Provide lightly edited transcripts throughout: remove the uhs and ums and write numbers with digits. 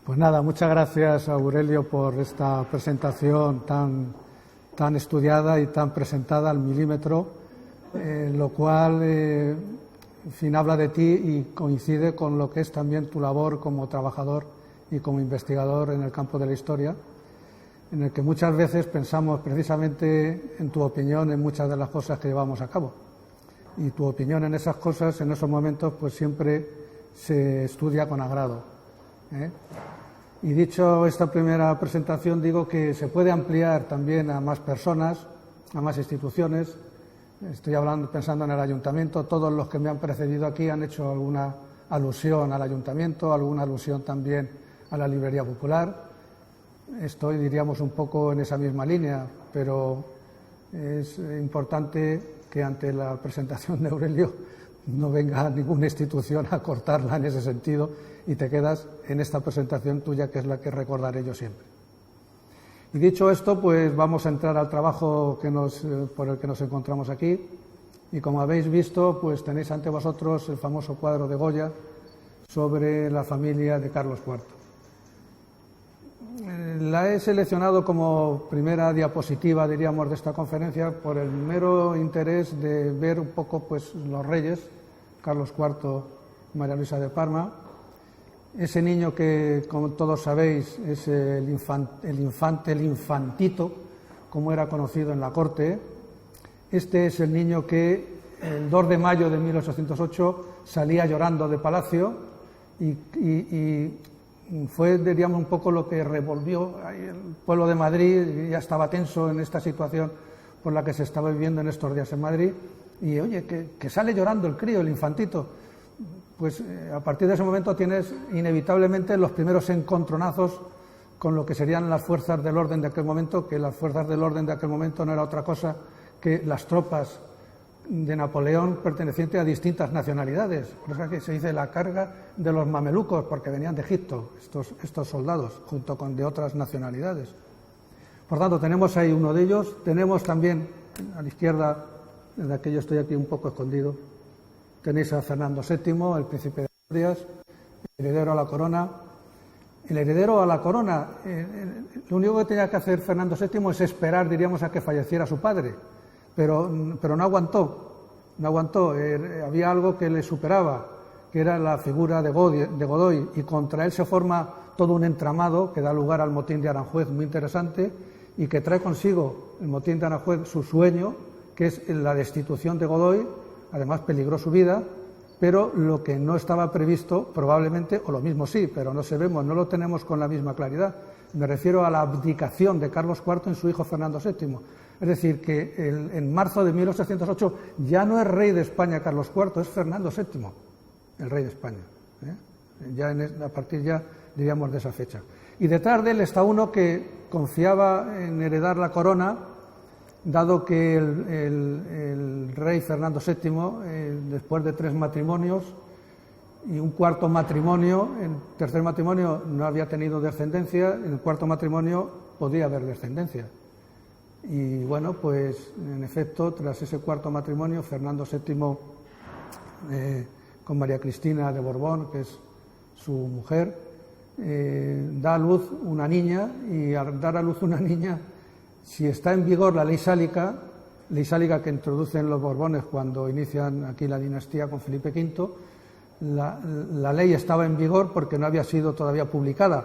Pues nada, muchas gracias Aurelio por esta presentación tan estudiada y tan presentada al milímetro, lo cual en fin, habla de ti y coincide con lo que es también tu labor como trabajador y como investigador en el campo de la historia, en el que muchas veces pensamos precisamente en tu opinión en muchas de las cosas que llevamos a cabo. Y tu opinión en esas cosas, en esos momentos, pues siempre se estudia con agrado, ¿eh? Y dicho esta primera presentación, digo que se puede ampliar también a más personas, a más instituciones. Estoy pensando en el ayuntamiento. Todos los que me han precedido aquí han hecho alguna alusión al ayuntamiento, alguna alusión también a la librería popular. Estoy, diríamos, un poco en esa misma línea, pero es importante que ante la presentación de Aurelio no venga ninguna institución a cortarla en ese sentido y te quedas en esta presentación tuya, que es la que recordaré yo siempre. Y dicho esto, pues vamos a entrar al trabajo por el que nos encontramos aquí. Y como habéis visto, pues tenéis ante vosotros el famoso cuadro de Goya sobre la familia de Carlos IV. La he seleccionado como primera diapositiva, diríamos, de esta conferencia por el mero interés de ver un poco pues los reyes, Carlos IV y María Luisa de Parma. Ese niño que, como todos sabéis, es el infantito, como era conocido en la corte. Este es el niño que el 2 de mayo de 1808 salía llorando de palacio y fue, diríamos, un poco lo que revolvió el pueblo de Madrid. Ya estaba tenso en esta situación por la que se estaba viviendo en estos días en Madrid. Y oye, que sale llorando el crío, el infantito. Pues a partir de ese momento tienes inevitablemente los primeros encontronazos con lo que serían las fuerzas del orden de aquel momento, que las fuerzas del orden de aquel momento no era otra cosa que las tropas de Napoleón pertenecientes a distintas nacionalidades. Por eso que se dice la carga de los mamelucos, porque venían de Egipto estos soldados, junto con de otras nacionalidades. Por tanto, tenemos ahí uno de ellos. Tenemos también a la izquierda, desde aquí yo estoy aquí un poco escondido, tenéis a Fernando VII, el príncipe de Asturias, el heredero a la corona. El heredero a la corona, lo único que tenía que hacer Fernando VII es esperar, diríamos, a que falleciera su padre, pero no aguantó. Había algo que le superaba, que era la figura de Godoy, y contra él se forma todo un entramado que da lugar al motín de Aranjuez, muy interesante, y que trae consigo el motín de Aranjuez su sueño, que es la destitución de Godoy. Además peligró su vida, pero lo que no estaba previsto probablemente, o lo mismo sí, pero no lo tenemos con la misma claridad. Me refiero a la abdicación de Carlos IV en su hijo Fernando VII. Es decir, que en marzo de 1808 ya no es rey de España Carlos IV, es Fernando VII, el rey de España. Ya a partir ya, diríamos, de esa fecha. Y detrás de él está uno que confiaba en heredar la corona, dado que el rey Fernando VII, después de 3 matrimonios y un cuarto matrimonio, el tercer matrimonio no había tenido descendencia, en el cuarto matrimonio podía haber descendencia. Y bueno, pues en efecto, tras ese cuarto matrimonio, Fernando VII, con María Cristina de Borbón, que es su mujer, da a luz una niña, y al dar a luz una niña, si está en vigor la ley sálica que introducen los Borbones cuando inician aquí la dinastía con Felipe V, la ley estaba en vigor porque no había sido todavía publicada.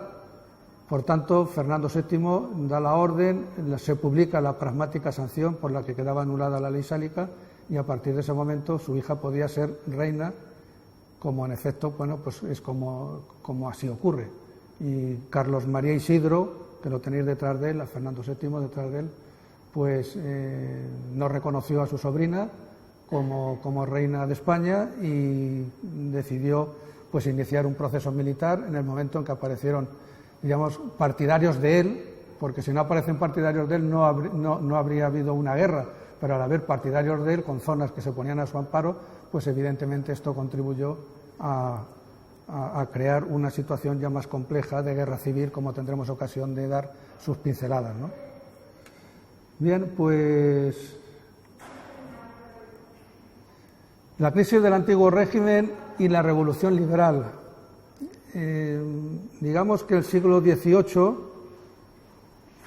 Por tanto, Fernando VII da la orden, se publica la pragmática sanción por la que quedaba anulada la ley sálica, y a partir de ese momento su hija podía ser reina, como en efecto, bueno, pues es como así ocurre. Y Carlos María Isidro, que lo tenéis detrás de él, a Fernando VII detrás de él, pues no reconoció a su sobrina como reina de España y decidió pues iniciar un proceso militar en el momento en que aparecieron, digamos, partidarios de él, porque si no aparecen partidarios de él no habría habido una guerra, pero al haber partidarios de él con zonas que se ponían a su amparo, pues evidentemente esto contribuyó a crear una situación ya más compleja de guerra civil, como tendremos ocasión de dar sus pinceladas, ¿no? Bien, pues la crisis del antiguo régimen y la revolución liberal. digamos que el siglo XVIII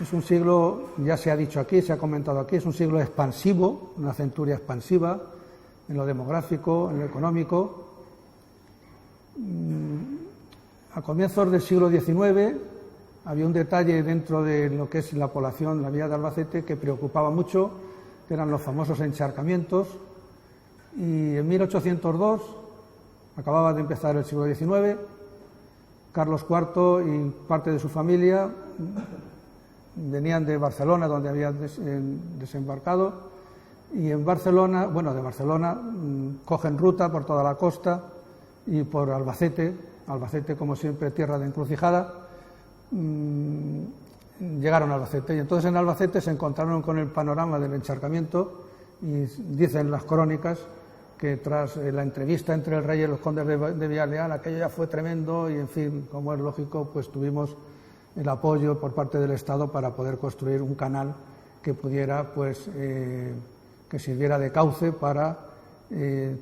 es un siglo, ya se ha dicho aquí, se ha comentado aquí, es un siglo expansivo, una centuria expansiva en lo demográfico, en lo económico. A comienzos del siglo XIX había un detalle dentro de lo que es la población, la villa de Albacete, que preocupaba mucho, que eran los famosos encharcamientos, y en 1802, acababa de empezar el siglo XIX, Carlos IV y parte de su familia venían de Barcelona, donde habían desembarcado, y en Barcelona, bueno, de Barcelona cogen ruta por toda la costa y por Albacete, como siempre tierra de encrucijada, llegaron a Albacete, y entonces en Albacete se encontraron con el panorama del encharcamiento, y dicen las crónicas que tras la entrevista entre el rey y los condes de Villaleal, aquello ya fue tremendo, y en fin, como es lógico, pues tuvimos el apoyo por parte del Estado para poder construir un canal que pudiera, pues, que sirviera de cauce para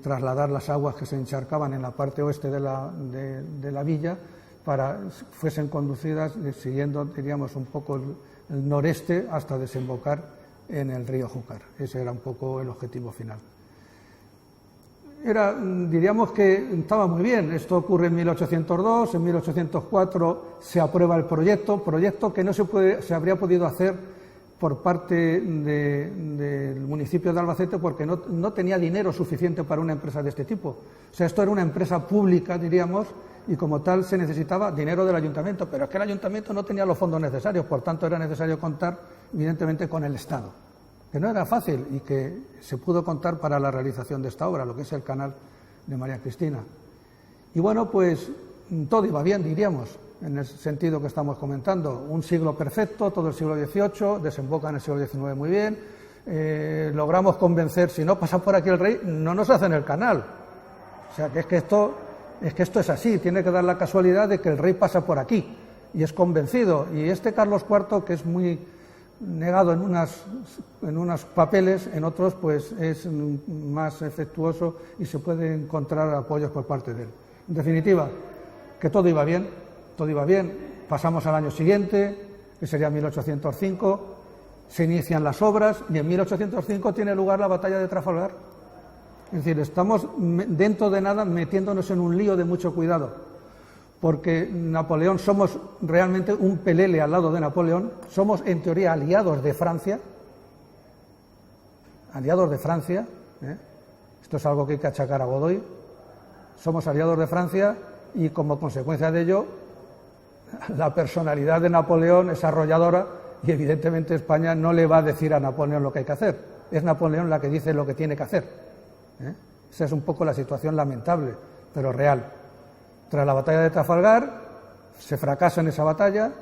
trasladar las aguas que se encharcaban en la parte oeste de la villa, para fuesen conducidas siguiendo, diríamos, un poco el noreste hasta desembocar en el río Júcar. Ese era un poco el objetivo final. Diríamos que estaba muy bien. Esto ocurre en 1802, en 1804 se aprueba el proyecto que no se habría podido hacer por parte del municipio de Albacete porque no tenía dinero suficiente para una empresa de este tipo. O sea, esto era una empresa pública, diríamos, y como tal se necesitaba dinero del ayuntamiento, pero es que el ayuntamiento no tenía los fondos necesarios, por tanto era necesario contar, evidentemente, con el Estado, que no era fácil y que se pudo contar para la realización de esta obra, lo que es el canal de María Cristina. Y bueno, pues todo iba bien, diríamos, en el sentido que estamos comentando. Un siglo perfecto, todo el siglo XVIII, desemboca en el siglo XIX muy bien, logramos convencer, si no pasa por aquí el rey, no nos hacen el canal. O sea, que esto es así, tiene que dar la casualidad de que el rey pasa por aquí, y es convencido. Y este Carlos IV, que es muy negado en unos papeles, en otros pues es más efectuoso y se puede encontrar apoyos por parte de él. En definitiva, que todo iba bien, pasamos al año siguiente, que sería 1805, se inician las obras y en 1805 tiene lugar la batalla de Trafalgar. Es decir, estamos dentro de nada metiéndonos en un lío de mucho cuidado, porque Napoleón, somos realmente un pelele al lado de Napoleón, somos en teoría aliados de Francia, esto es algo que hay que achacar a Godoy, somos aliados de Francia y como consecuencia de ello la personalidad de Napoleón es arrolladora y evidentemente España no le va a decir a Napoleón lo que hay que hacer, es Napoleón la que dice lo que tiene que hacer. Esa es un poco la situación lamentable, pero real. Tras la batalla de Trafalgar, se fracasa en esa batalla,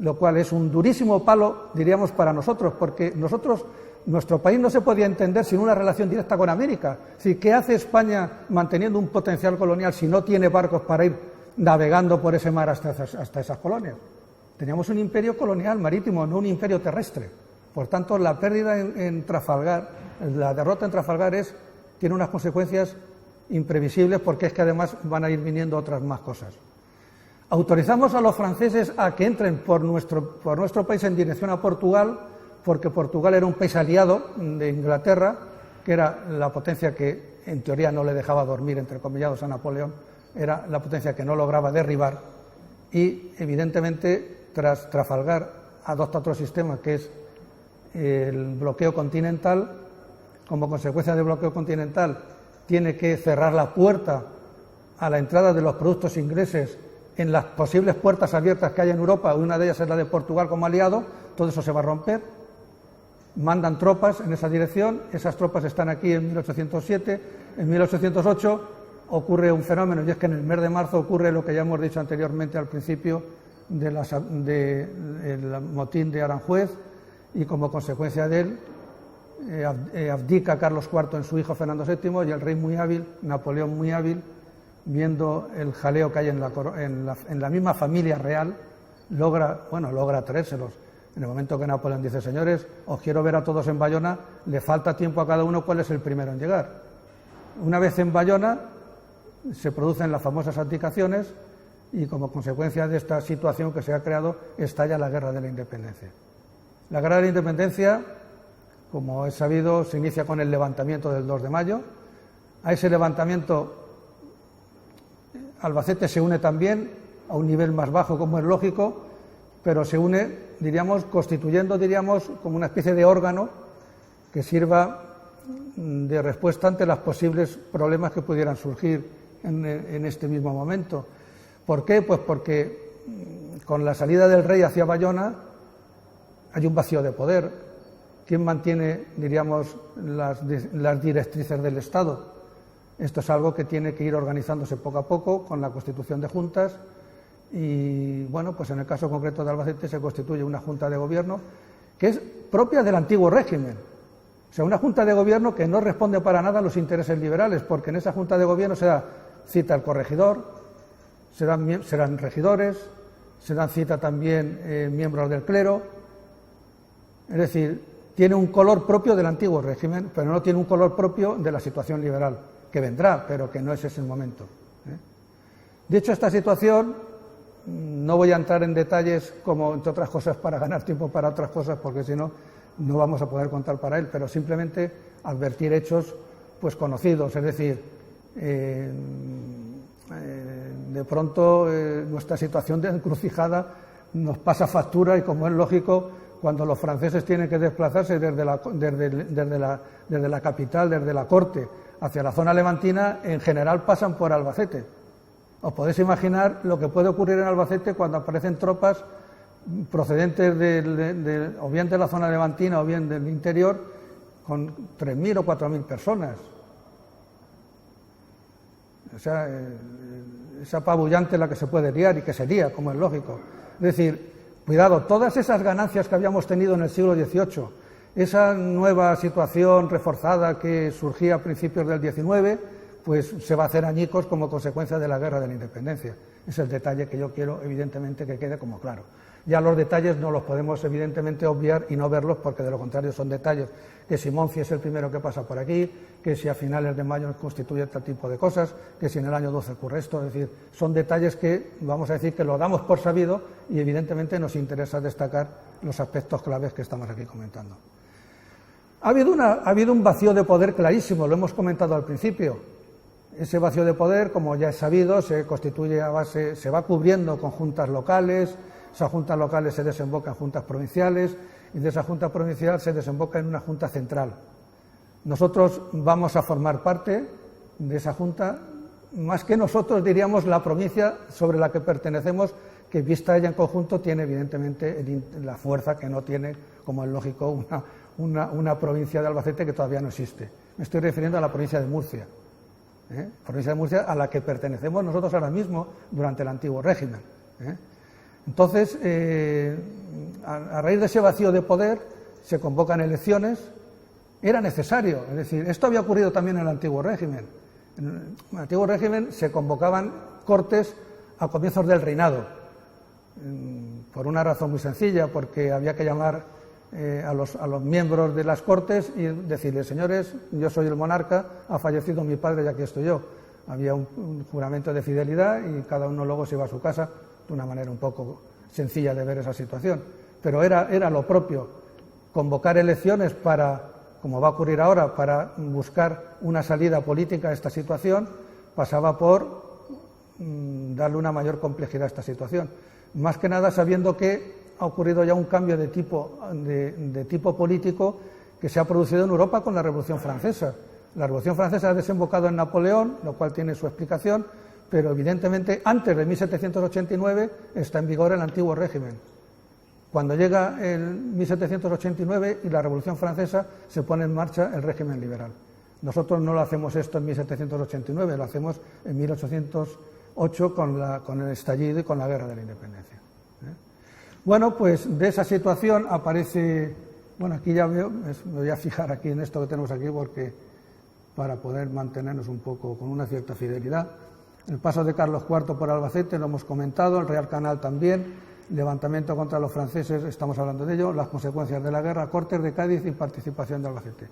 lo cual es un durísimo palo, diríamos, para nosotros, porque nuestro país no se podía entender sin una relación directa con América. Es decir, ¿qué hace España manteniendo un potencial colonial si no tiene barcos para ir navegando por ese mar hasta esas colonias? Teníamos un imperio colonial marítimo, no un imperio terrestre. Por tanto, la pérdida en Trafalgar, la derrota en Trafalgar tiene unas consecuencias imprevisibles, porque es que además van a ir viniendo otras más cosas. Autorizamos a los franceses a que entren por nuestro país en dirección a Portugal, porque Portugal era un país aliado de Inglaterra, que era la potencia que en teoría no le dejaba dormir, entre comillados, a Napoleón, era la potencia que no lograba derribar, y evidentemente tras Trafalgar adopta otro sistema que es el bloqueo continental. Como consecuencia del bloqueo continental tiene que cerrar la puerta a la entrada de los productos ingleses en las posibles puertas abiertas que hay en Europa, una de ellas es la de Portugal como aliado. Todo eso se va a romper, mandan tropas en esa dirección, esas tropas están aquí en 1807, en 1808 ocurre un fenómeno, y es que en el mes de marzo ocurre lo que ya hemos dicho anteriormente al principio del motín de Aranjuez, y como consecuencia de él abdica Carlos IV en su hijo Fernando VII, y el rey muy hábil, Napoleón muy hábil, viendo el jaleo que hay en la misma familia real, logra traérselos. En el momento que Napoleón dice: señores, os quiero ver a todos en Bayona, le falta tiempo a cada uno, ¿cuál es el primero en llegar? Una vez en Bayona se producen las famosas abdicaciones, y como consecuencia de esta situación que se ha creado estalla la Guerra de la Independencia. La Guerra de la Independencia, como es sabido, se inicia con el levantamiento del 2 de mayo. A ese levantamiento Albacete se une también a un nivel más bajo, como es lógico, pero se une, diríamos, constituyendo, diríamos, como una especie de órgano que sirva de respuesta ante los posibles problemas que pudieran surgir en este mismo momento. ¿Por qué? Pues porque con la salida del rey hacia Bayona hay un vacío de poder. ¿Quién mantiene, diríamos, las directrices del Estado? Esto es algo que tiene que ir organizándose poco a poco con la constitución de juntas y, bueno, pues en el caso concreto de Albacete se constituye una junta de gobierno que es propia del antiguo régimen. O sea, una junta de gobierno que no responde para nada a los intereses liberales, porque en esa junta de gobierno se da cita al corregidor, serán regidores, se dan cita también miembros del clero. Es decir, tiene un color propio del antiguo régimen, pero no tiene un color propio de la situación liberal, que vendrá, pero que no es ese el momento. Dicho esta situación, no voy a entrar en detalles, como entre otras cosas, para ganar tiempo para otras cosas, porque si no, no vamos a poder contar para él, pero simplemente advertir hechos pues conocidos, es decir, de pronto nuestra situación de encrucijada nos pasa factura y, como es lógico, cuando los franceses tienen que desplazarse desde la capital, desde la corte, hacia la zona levantina, en general pasan por Albacete. Os podéis imaginar lo que puede ocurrir en Albacete cuando aparecen tropas procedentes o bien de la zona levantina o bien del interior, con 3.000 o 4.000 personas. O sea, es apabullante la que se puede liar y que se lía, como es lógico. Es decir, cuidado, todas esas ganancias que habíamos tenido en el siglo XVIII, esa nueva situación reforzada que surgía a principios del XIX, pues se va a hacer añicos como consecuencia de la Guerra de la Independencia. Es el detalle que yo quiero, evidentemente, que quede como claro. Ya los detalles no los podemos, evidentemente, obviar y no verlos, porque de lo contrario son detalles. Que si Monci es el primero que pasa por aquí, que si a finales de mayo constituye tal tipo de cosas, que si en el año 12 ocurre esto. Es decir, son detalles que, vamos a decir, que lo damos por sabido y, evidentemente, nos interesa destacar los aspectos claves que estamos aquí comentando. Ha habido un vacío de poder clarísimo, lo hemos comentado al principio. Ese vacío de poder, como ya es sabido, se constituye a base, se va cubriendo con juntas locales. Esas juntas locales se desembocan en juntas provinciales y de esa junta provincial se desemboca en una junta central. Nosotros vamos a formar parte de esa junta, más que nosotros diríamos la provincia sobre la que pertenecemos, que vista ella en conjunto tiene evidentemente la fuerza que no tiene, como es lógico, una provincia de Albacete que todavía no existe. Me estoy refiriendo a la provincia de Murcia. Provincia de Murcia a la que pertenecemos nosotros ahora mismo durante el antiguo régimen. Entonces, a raíz de ese vacío de poder, se convocan elecciones. Era necesario, es decir, esto había ocurrido también en el antiguo régimen. En el antiguo régimen se convocaban cortes a comienzos del reinado, por una razón muy sencilla, porque había que llamar a los miembros de las cortes y decirles: señores, yo soy el monarca, ha fallecido mi padre y aquí estoy yo. Había un juramento de fidelidad y cada uno luego se iba a su casa, de una manera un poco sencilla de ver esa situación. Pero era lo propio, convocar elecciones para, como va a ocurrir ahora, para buscar una salida política a esta situación, pasaba por darle una mayor complejidad a esta situación. Más que nada sabiendo que ha ocurrido ya un cambio de tipo político que se ha producido en Europa con la Revolución Francesa. La Revolución Francesa ha desembocado en Napoleón, lo cual tiene su explicación, pero evidentemente antes de 1789 está en vigor el antiguo régimen. Cuando llega el 1789 y la Revolución Francesa, se pone en marcha el régimen liberal. Nosotros no lo hacemos esto en 1789, lo hacemos en 1808 con el estallido y con la Guerra de la Independencia. Bueno, pues de esa situación aparece, bueno, aquí ya veo, me voy a fijar aquí en esto que tenemos aquí porque para poder mantenernos un poco con una cierta fidelidad. El paso de Carlos IV por Albacete lo hemos comentado, el Real Canal también, levantamiento contra los franceses, estamos hablando de ello, las consecuencias de la guerra, Cortes de Cádiz y participación de Albacete.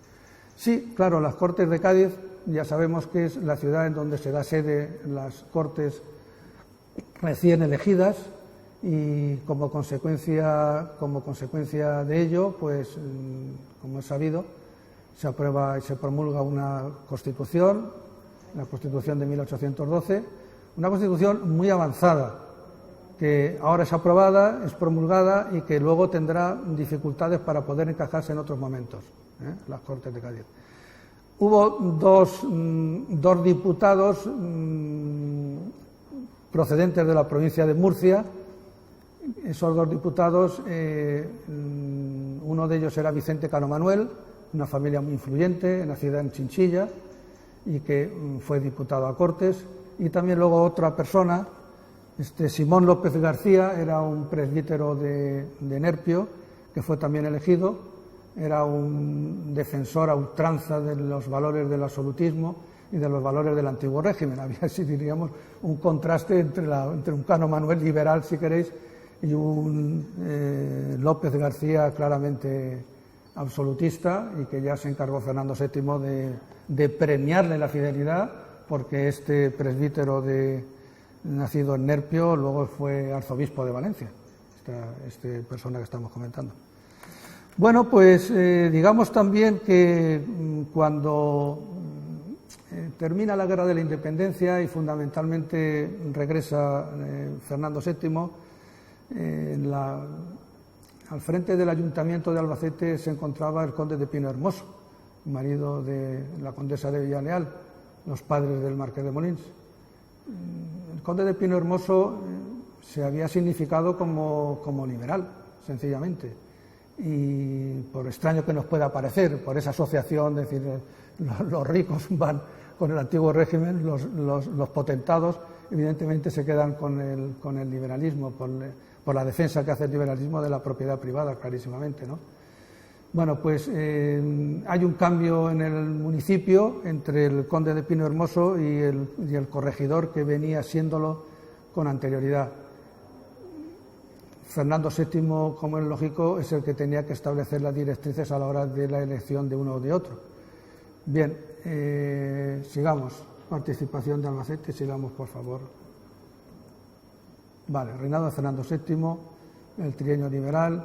Sí, claro, las Cortes de Cádiz ya sabemos que es la ciudad en donde se da sede las Cortes recién elegidas, y como consecuencia de ello, pues como es sabido, se aprueba y se promulga una Constitución, la Constitución de 1812, una Constitución muy avanzada, que ahora es aprobada, es promulgada y que luego tendrá dificultades para poder encajarse en otros momentos, las Cortes de Cádiz. Hubo dos diputados procedentes de la provincia de Murcia. Esos dos diputados, uno de ellos era Vicente Cano Manuel, una familia muy influyente, nacida en Chinchilla, y que fue diputado a Cortes, y también luego otra persona, Simón López García, era un presbítero de Nerpio, que fue también elegido, era un defensor a ultranza de los valores del absolutismo y de los valores del antiguo régimen. Había, así diríamos, un contraste entre un Cano Manuel liberal, si queréis, y un López García claramente absolutista, y que ya se encargó Fernando VII de premiarle la fidelidad, porque este presbítero nacido en Nerpio luego fue arzobispo de Valencia, esta persona que estamos comentando. Bueno, pues digamos también que cuando termina la Guerra de la Independencia y fundamentalmente regresa Fernando VII, al frente del Ayuntamiento de Albacete se encontraba el conde de Pino Hermoso, marido de la condesa de Villaleal, los padres del marqués de Molins. El conde de Pino Hermoso se había significado como liberal, sencillamente, y por extraño que nos pueda parecer, por esa asociación, es decir, los ricos van con el antiguo régimen, los potentados evidentemente se quedan con el liberalismo, por la defensa que hace el liberalismo de la propiedad privada, clarísimamente, ¿no? Bueno, pues hay un cambio en el municipio entre el conde de Pino Hermoso y el corregidor que venía siéndolo con anterioridad. Fernando VII, como es lógico, es el que tenía que establecer las directrices a la hora de la elección de uno o de otro. Bien, sigamos. Participación de Albacete, sigamos, por favor. Vale, reinado de Fernando VII, el trienio liberal.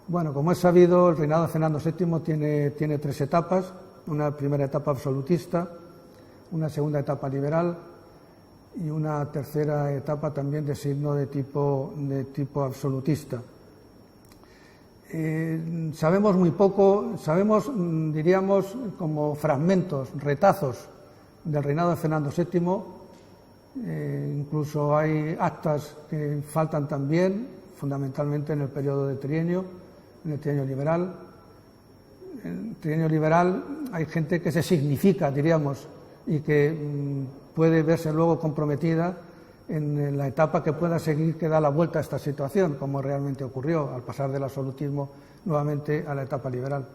Bueno, como es sabido, el reinado de Fernando VII tiene tres etapas: una primera etapa absolutista, una segunda etapa liberal y una tercera etapa también de signo de tipo absolutista. Sabemos muy poco, sabemos, diríamos, como fragmentos, retazos del reinado de Fernando VII, incluso hay actas que faltan también, fundamentalmente en el periodo de trienio, en el trienio liberal. En el trienio liberal hay gente que se significa, diríamos, y que puede verse luego comprometida en la etapa que pueda seguir, que da la vuelta a esta situación, como realmente ocurrió al pasar del absolutismo nuevamente a la etapa liberal.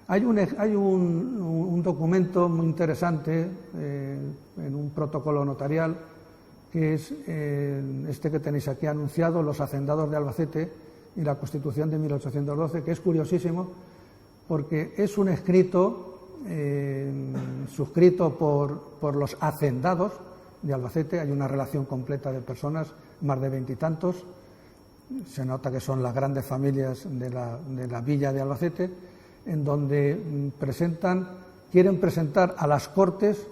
Hay un documento muy interesante en un protocolo notarial, que es este que tenéis aquí anunciado, Los Hacendados de Albacete y la Constitución de 1812, que es curiosísimo porque es un escrito suscrito por los hacendados de Albacete. Hay una relación completa de personas, más de 20 y tantos. Se nota que son las grandes familias de la villa de Albacete, en donde quieren presentar a las Cortes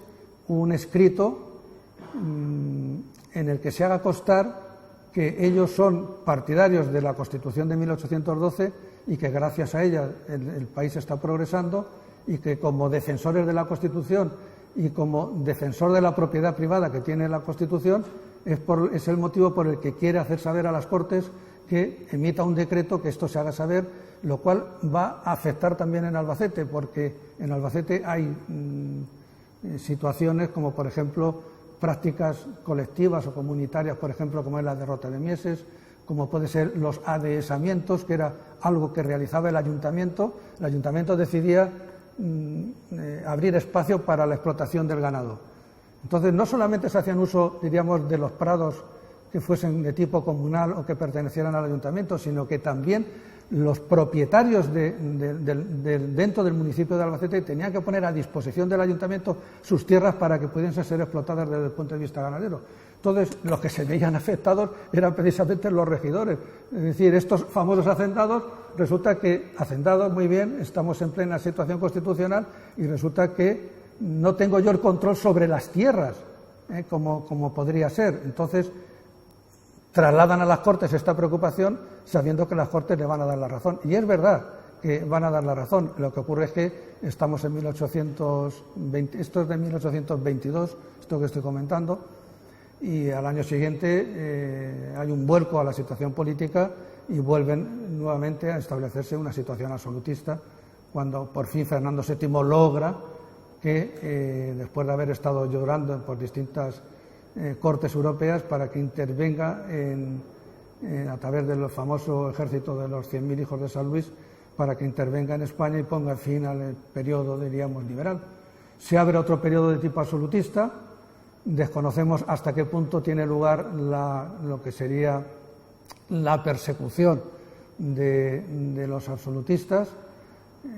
un escrito en el que se haga constar que ellos son partidarios de la Constitución de 1812 y que gracias a ella el país está progresando, y que como defensores de la Constitución y como defensor de la propiedad privada que tiene la Constitución es el motivo por el que quiere hacer saber a las Cortes que emita un decreto, que esto se haga saber, lo cual va a afectar también en Albacete, porque en Albacete hay situaciones como, por ejemplo, prácticas colectivas o comunitarias, por ejemplo, como es la derrota de Mieses, como puede ser los adhesamientos, que era algo que realizaba el ayuntamiento. El ayuntamiento decidía abrir espacio para la explotación del ganado. Entonces, no solamente se hacían uso, diríamos, de los prados que fuesen de tipo comunal o que pertenecieran al ayuntamiento, sino que también los propietarios dentro del municipio de Albacete tenían que poner a disposición del ayuntamiento sus tierras para que pudiesen ser explotadas desde el punto de vista ganadero. Entonces, los que se veían afectados eran precisamente los regidores. Es decir, estos famosos hacendados, resulta que, hacendados, muy bien, estamos en plena situación constitucional y resulta que no tengo yo el control sobre las tierras, como podría ser. Entonces, trasladan a las Cortes esta preocupación sabiendo que las Cortes le van a dar la razón. Y es verdad que van a dar la razón. Lo que ocurre es que estamos en 1820, esto es de 1822, esto que estoy comentando, y al año siguiente hay un vuelco a la situación política y vuelven nuevamente a establecerse una situación absolutista, cuando por fin Fernando VII logra que, después de haber estado llorando por distintas Cortes europeas, para que intervenga a través del famoso ejército de los 100.000 hijos de San Luis, para que intervenga en España y ponga fin al periodo, diríamos, liberal. Se abre otro periodo de tipo absolutista. Desconocemos hasta qué punto tiene lugar lo que sería la persecución de los absolutistas.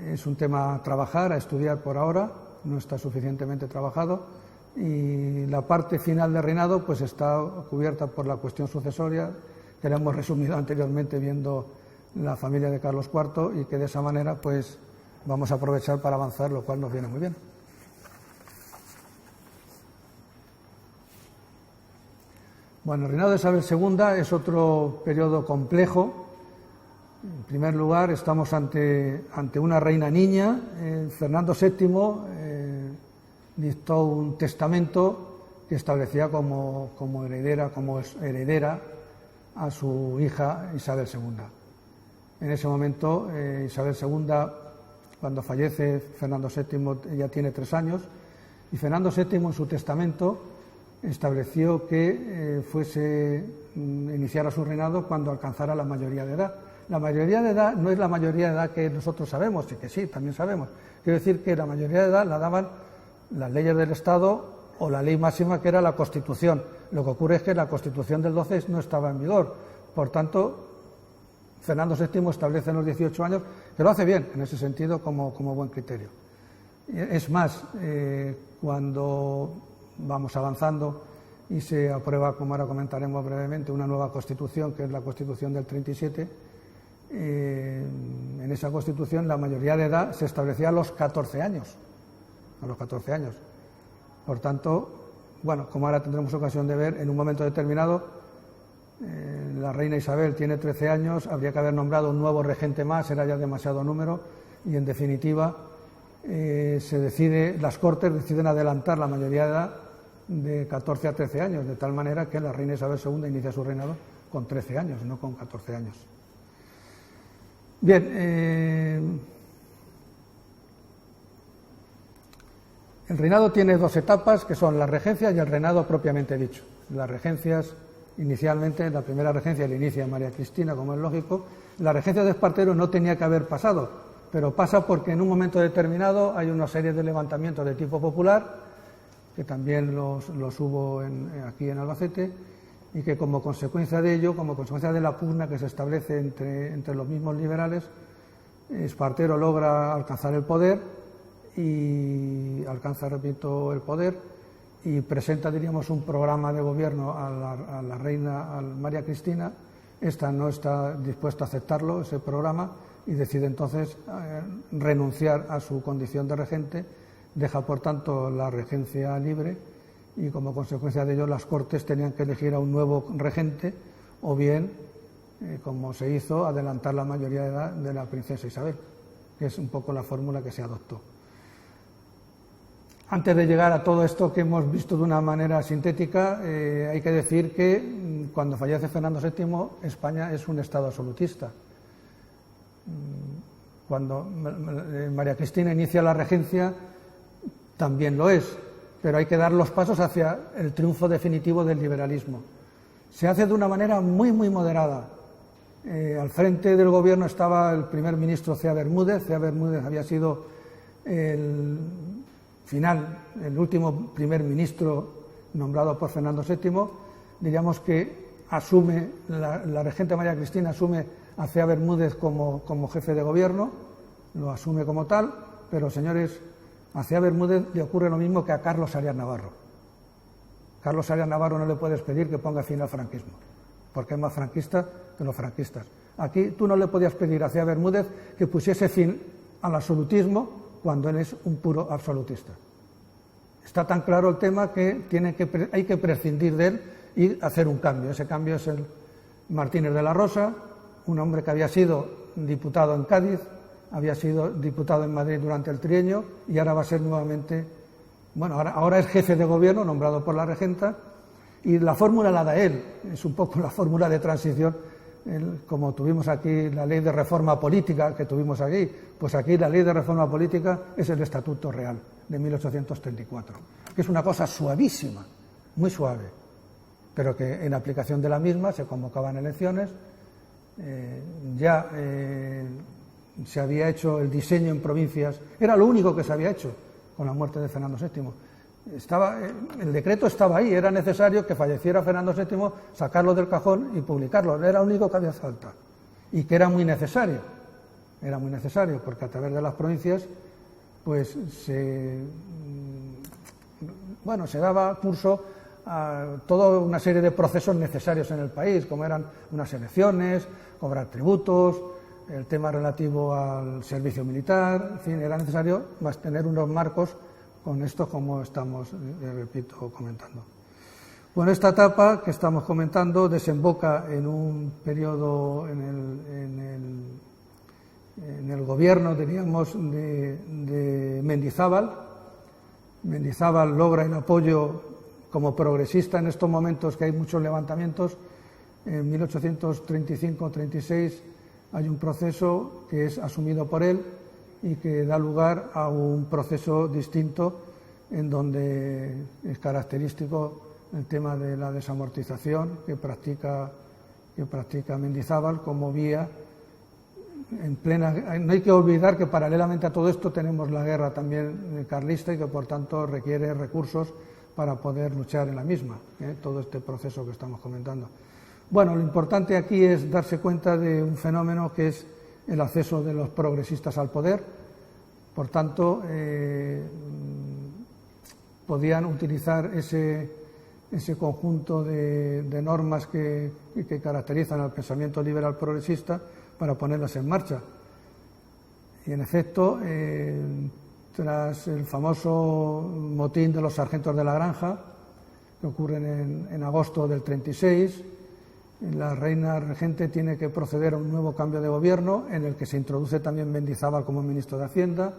Es un tema a trabajar, a estudiar por ahora, no está suficientemente trabajado. Y la parte final del reinado pues está cubierta por la cuestión sucesoria, que la hemos resumido anteriormente viendo la familia de Carlos IV, y que de esa manera pues vamos a aprovechar para avanzar, lo cual nos viene muy bien. Bueno, el reinado de Isabel II es otro periodo complejo. En primer lugar, estamos ante una reina niña. Fernando VII dictó un testamento que establecía como heredera a su hija Isabel II. En ese momento, Isabel II, cuando fallece Fernando VII, ella tiene 3 años, y Fernando VII en su testamento estableció que iniciara su reinado cuando alcanzara la mayoría de edad. La mayoría de edad no es la mayoría de edad que nosotros sabemos, y que sí, también sabemos. Quiero decir que la mayoría de edad la daban las leyes del Estado o la ley máxima, que era la Constitución. Lo que ocurre es que la Constitución del 12 no estaba en vigor. Por tanto, Fernando VII establece en los 18 años, que lo hace bien en ese sentido como buen criterio. Es más, cuando vamos avanzando y se aprueba, como ahora comentaremos brevemente, una nueva Constitución, que es la Constitución del 37, en esa Constitución la mayoría de edad se establecía a los 14 años. A los 14 años. Por tanto, bueno, como ahora tendremos ocasión de ver, en un momento determinado, la reina Isabel tiene 13 años, habría que haber nombrado un nuevo regente más, era ya demasiado número, y en definitiva las Cortes deciden adelantar la mayoría de edad de 14 a 13 años, de tal manera que la reina Isabel II inicia su reinado con 13 años, no con 14 años. Bien, el reinado tiene 2 etapas, que son la regencia y el reinado propiamente dicho. Las regencias, inicialmente, la primera regencia la inicia María Cristina, como es lógico. La regencia de Espartero no tenía que haber pasado, pero pasa porque en un momento determinado hay una serie de levantamientos de tipo popular, que también los hubo aquí en Albacete, y que como consecuencia de ello, como consecuencia de la pugna que se establece entre los mismos liberales, Espartero logra alcanzar el poder, y alcanza, repito, el poder, y presenta, diríamos, un programa de gobierno a la reina, a María Cristina. Esta no está dispuesta a aceptarlo, ese programa, y decide entonces renunciar a su condición de regente, deja por tanto la regencia libre, y como consecuencia de ello las Cortes tenían que elegir a un nuevo regente, o bien, como se hizo, adelantar la mayoría de edad de la princesa Isabel, que es un poco la fórmula que se adoptó. Antes de llegar a todo esto que hemos visto de una manera sintética, hay que decir que cuando fallece Fernando VII, España es un Estado absolutista. Cuando María Cristina inicia la regencia, también lo es, pero hay que dar los pasos hacia el triunfo definitivo del liberalismo. Se hace de una manera muy, muy moderada. Al frente del gobierno estaba el primer ministro Cea Bermúdez. Cea Bermúdez había sido el último primer ministro nombrado por Fernando VII. Diríamos que asume, la regente María Cristina asume a Cea Bermúdez como jefe de gobierno, lo asume como tal, pero señores, a Cea Bermúdez le ocurre lo mismo que a Carlos Arias Navarro. Carlos Arias Navarro no le puedes pedir que ponga fin al franquismo, porque es más franquista que los franquistas. Aquí tú no le podías pedir a Cea Bermúdez que pusiese fin al absolutismo cuando él es un puro absolutista. Está tan claro el tema que hay que prescindir de él y hacer un cambio. Ese cambio es el Martínez de la Rosa, un hombre que había sido diputado en Cádiz, había sido diputado en Madrid durante el trienio y ahora va a ser nuevamente, bueno, ahora es jefe de gobierno nombrado por la regenta, y la fórmula la da él, es un poco la fórmula de transición, como tuvimos aquí la ley de reforma política que tuvimos aquí, pues aquí la ley de reforma política es el Estatuto Real de 1834, que es una cosa suavísima, muy suave, pero que en aplicación de la misma se convocaban elecciones, se había hecho el diseño en provincias, era lo único que se había hecho con la muerte de Fernando VII. El decreto estaba ahí, era necesario que falleciera Fernando VII, sacarlo del cajón y publicarlo, era lo único que había falta y que era muy necesario porque a través de las provincias pues se daba curso a toda una serie de procesos necesarios en el país, como eran unas elecciones, cobrar tributos, el tema relativo al servicio militar, en fin, era necesario tener unos marcos con esto como estamos, repito, comentando. Bueno, esta etapa que estamos comentando desemboca en un periodo en el gobierno, diríamos, de Mendizábal. Mendizábal logra el apoyo como progresista en estos momentos que hay muchos levantamientos. En 1835-36 hay un proceso que es asumido por él y que da lugar a un proceso distinto en donde es característico el tema de la desamortización que practica Mendizábal como vía en plena. No hay que olvidar que paralelamente a todo esto tenemos la guerra también carlista y que por tanto requiere recursos para poder luchar en la misma, todo este proceso que estamos comentando. Bueno, lo importante aquí es darse cuenta de un fenómeno que es el acceso de los progresistas al poder. Por tanto, podían utilizar ese conjunto de normas que caracterizan al pensamiento liberal progresista para ponerlas en marcha. Y en efecto, tras el famoso motín de los sargentos de la Granja, que ocurre en agosto del 36, la reina regente tiene que proceder a un nuevo cambio de gobierno en el que se introduce también Mendizábal como ministro de Hacienda,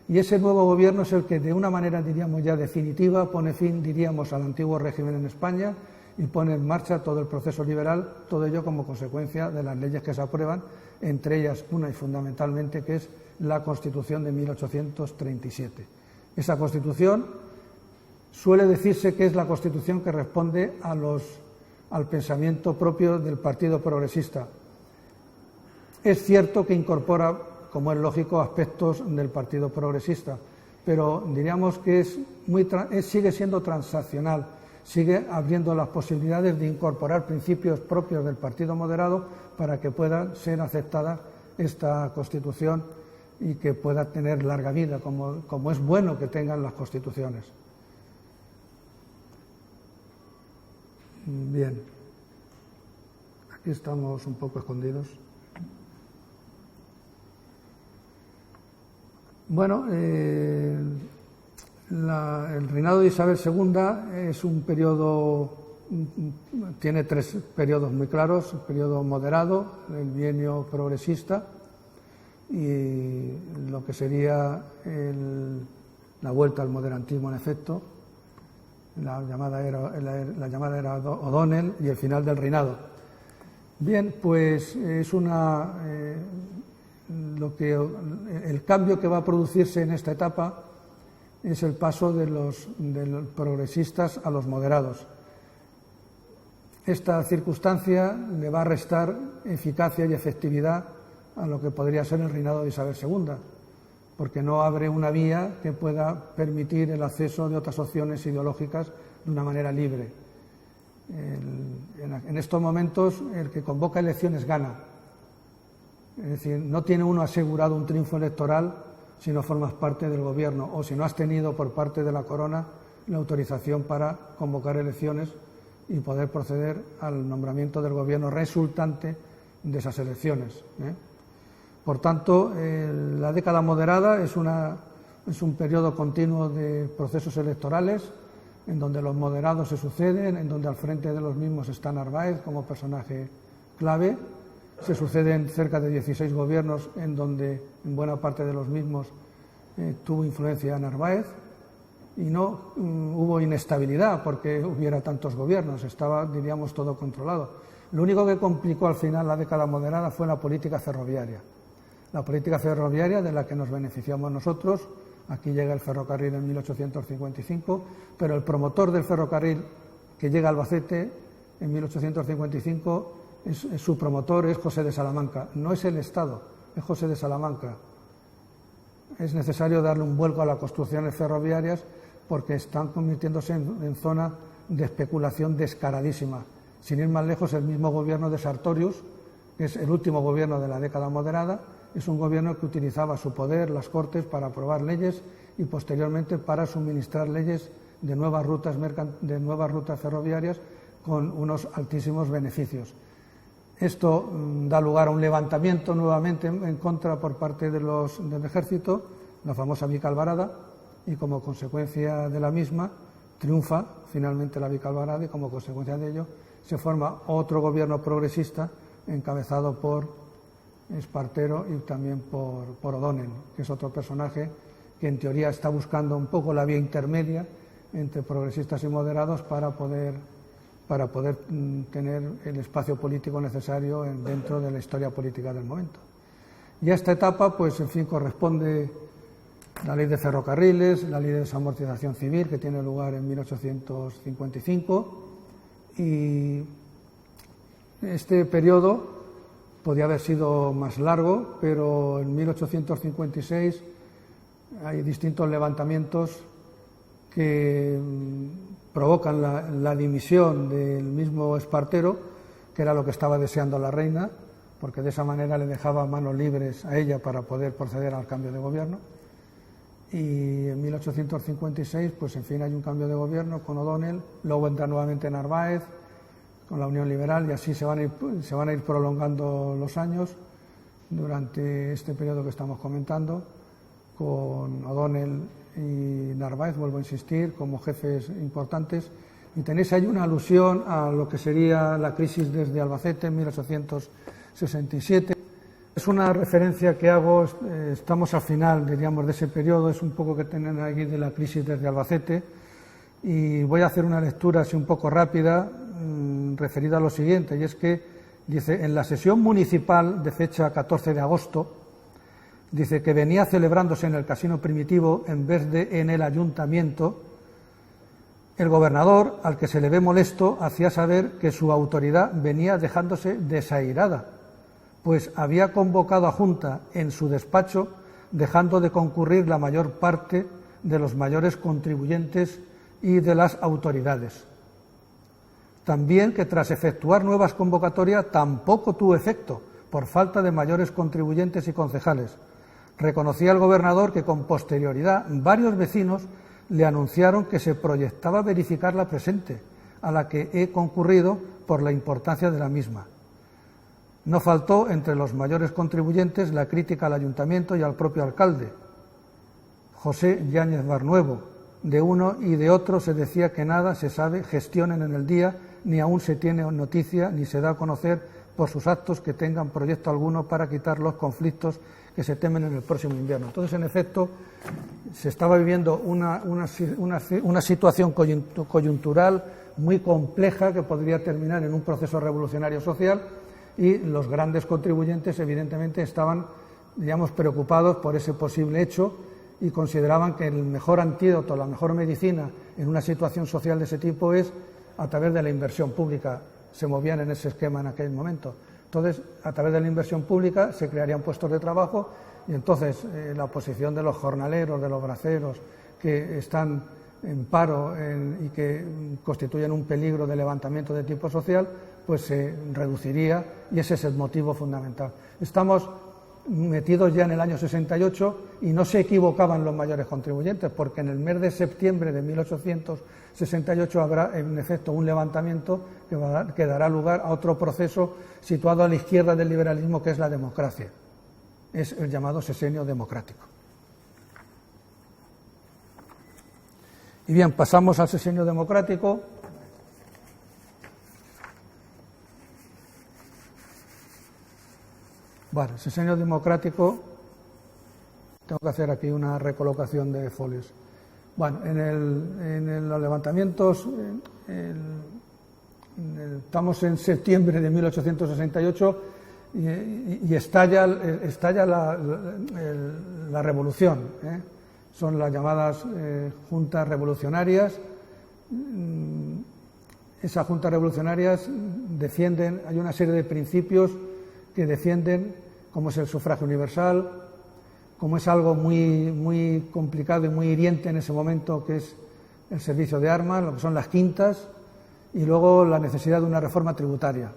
y ese nuevo gobierno es el que de una manera, diríamos ya definitiva, pone fin, diríamos, al antiguo régimen en España y pone en marcha todo el proceso liberal, todo ello como consecuencia de las leyes que se aprueban, entre ellas una y fundamentalmente que es la Constitución de 1837. Esa Constitución suele decirse que es la Constitución que responde al pensamiento propio del Partido Progresista. Es cierto que incorpora, como es lógico, aspectos del Partido Progresista, pero diríamos que sigue siendo transaccional, sigue abriendo las posibilidades de incorporar principios propios del Partido Moderado para que pueda ser aceptada esta Constitución y que pueda tener larga vida, como es bueno que tengan las Constituciones. Bien, aquí estamos un poco escondidos. Bueno, el reinado de Isabel II es un periodo, tiene tres periodos muy claros: el periodo moderado, el bienio progresista y lo que sería la vuelta al moderantismo en efecto, la llamada era O'Donnell y el final del reinado. Bien, pues es el cambio que va a producirse en esta etapa es el paso de los progresistas a los moderados. Esta circunstancia le va a restar eficacia y efectividad a lo que podría ser el reinado de Isabel II, porque no abre una vía que pueda permitir el acceso de otras opciones ideológicas de una manera libre. En estos momentos el que convoca elecciones gana. Es decir, no tiene uno asegurado un triunfo electoral si no formas parte del gobierno o si no has tenido por parte de la Corona la autorización para convocar elecciones y poder proceder al nombramiento del gobierno resultante de esas elecciones. Por tanto, la década moderada es un periodo continuo de procesos electorales en donde los moderados se suceden, en donde al frente de los mismos está Narváez como personaje clave. Se suceden cerca de 16 gobiernos en donde en buena parte de los mismos tuvo influencia Narváez y no hubo inestabilidad porque hubiera tantos gobiernos, estaba, diríamos, todo controlado. Lo único que complicó al final la década moderada fue la política ferroviaria. La política ferroviaria de la que nos beneficiamos nosotros. Aquí llega el ferrocarril en 1855, pero el promotor del ferrocarril que llega a Albacete en 1855, su promotor es José de Salamanca. No es el Estado, es José de Salamanca. Es necesario darle un vuelco a las construcciones ferroviarias porque están convirtiéndose en zona de especulación descaradísima. Sin ir más lejos, el mismo gobierno de Sartorius, que es el último gobierno de la década moderada, es un gobierno que utilizaba su poder, las Cortes, para aprobar leyes y posteriormente para suministrar leyes de nuevas rutas ferroviarias con unos altísimos beneficios. Esto da lugar a un levantamiento nuevamente en contra por parte del ejército, la famosa Vicalvarada, y como consecuencia de la misma triunfa finalmente la Vicalvarada y como consecuencia de ello se forma otro gobierno progresista encabezado por Espartero y también por O'Donnell, que es otro personaje que en teoría está buscando un poco la vía intermedia entre progresistas y moderados para poder tener el espacio político necesario dentro de la historia política del momento. Y a esta etapa, pues en fin, corresponde la ley de ferrocarriles, la ley de desamortización civil, que tiene lugar en 1855, y este periodo podía haber sido más largo, pero en 1856 hay distintos levantamientos que provocan la dimisión del mismo Espartero, que era lo que estaba deseando la reina, porque de esa manera le dejaba manos libres a ella para poder proceder al cambio de gobierno. Y en 1856, pues en fin, hay un cambio de gobierno con O'Donnell, luego entra nuevamente Narváez con la Unión Liberal y así se van a ir prolongando los años durante este periodo que estamos comentando, con O'Donnell y Narváez, vuelvo a insistir, como jefes importantes. Y tenéis ahí una alusión a lo que sería la crisis desde Albacete en 1867. Es una referencia que hago, estamos al final, diríamos, de ese periodo, es un poco que tienen aquí de la crisis desde Albacete, y voy a hacer una lectura así un poco rápida, referida a lo siguiente, y es que, dice, en la sesión municipal de fecha 14 de agosto, dice que venía celebrándose en el Casino Primitivo en vez de en el Ayuntamiento, el gobernador, al que se le ve molesto, hacía saber que su autoridad venía dejándose desairada, pues había convocado a Junta en su despacho, dejando de concurrir la mayor parte de los mayores contribuyentes y de las autoridades. También que tras efectuar nuevas convocatorias tampoco tuvo efecto, por falta de mayores contribuyentes y concejales. Reconocía el gobernador que con posterioridad varios vecinos le anunciaron que se proyectaba verificar la presente, a la que he concurrido por la importancia de la misma. No faltó entre los mayores contribuyentes la crítica al ayuntamiento y al propio alcalde, José Yáñez Barnuevo. De uno y de otro se decía que nada se sabe, gestionen en el día, ni aún se tiene noticia, ni se da a conocer por sus actos que tengan proyecto alguno para quitar los conflictos que se temen en el próximo invierno. Entonces, en efecto, se estaba viviendo una situación coyuntural muy compleja que podría terminar en un proceso revolucionario social, y los grandes contribuyentes, evidentemente, estaban, digamos, preocupados por ese posible hecho y consideraban que el mejor antídoto, la mejor medicina en una situación social de ese tipo es a través de la inversión pública. Se movían en ese esquema en aquel momento. Entonces, a través de la inversión pública se crearían puestos de trabajo y entonces la posición de los jornaleros, de los braceros, que están en paro y que constituyen un peligro de levantamiento de tipo social, pues se reduciría, y ese es el motivo fundamental. Estamos metidos ya en el año 68 y no se equivocaban los mayores contribuyentes, porque en el mes de septiembre de 1868 habrá en efecto un levantamiento que dará lugar a otro proceso situado a la izquierda del liberalismo, que es la democracia. Es el llamado sexenio democrático. Y bien, pasamos al sexenio democrático. Bueno, el sexenio democrático, tengo que hacer aquí una recolocación de folios. Bueno, en los levantamientos, estamos en septiembre de 1868 y estalla la revolución, ¿eh? Son las llamadas juntas revolucionarias. Esas juntas revolucionarias defienden, hay una serie de principios que defienden, como es el sufragio universal, como es algo muy, muy complicado y muy hiriente en ese momento, que es el servicio de armas, lo que son las quintas, y luego la necesidad de una reforma tributaria.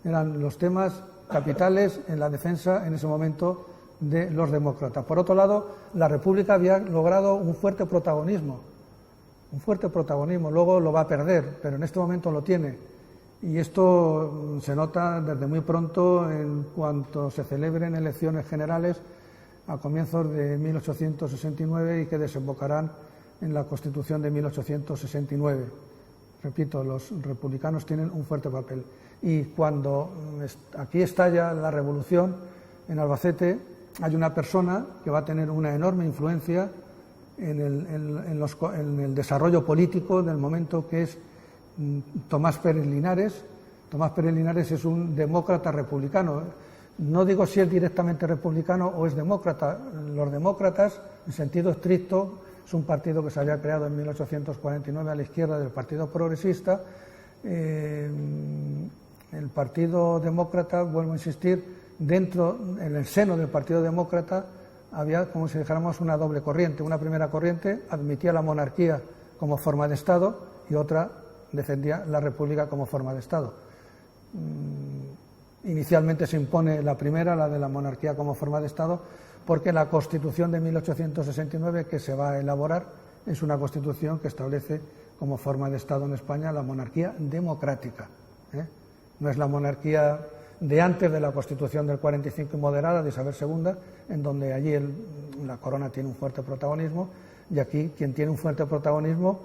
Eran los temas capitales en la defensa en ese momento de los demócratas. Por otro lado, la República había logrado un fuerte protagonismo, luego lo va a perder, pero en este momento lo tiene. Y esto se nota desde muy pronto en cuanto se celebren elecciones generales a comienzos de 1869 y que desembocarán en la Constitución de 1869. Repito, los republicanos tienen un fuerte papel. Y cuando aquí estalla la revolución en Albacete, hay una persona que va a tener una enorme influencia en el desarrollo político del momento, que es Tomás Pérez Linares. Tomás Pérez Linares es un demócrata republicano. No digo si es directamente republicano o es demócrata. Los demócratas, en sentido estricto, es un partido que se había creado en 1849 a la izquierda del Partido Progresista. El Partido Demócrata, vuelvo a insistir, en el seno del Partido Demócrata había, como si dijéramos, una doble corriente. Una primera corriente admitía la monarquía como forma de Estado y otra defendía la República como forma de Estado. Inicialmente se impone la primera, la de la monarquía como forma de Estado, porque la Constitución de 1869 que se va a elaborar es una Constitución que establece como forma de Estado en España la monarquía democrática, ¿eh? No es la monarquía de antes de la Constitución del 45 y moderada de Isabel II, en donde allí la corona tiene un fuerte protagonismo, y aquí quien tiene un fuerte protagonismo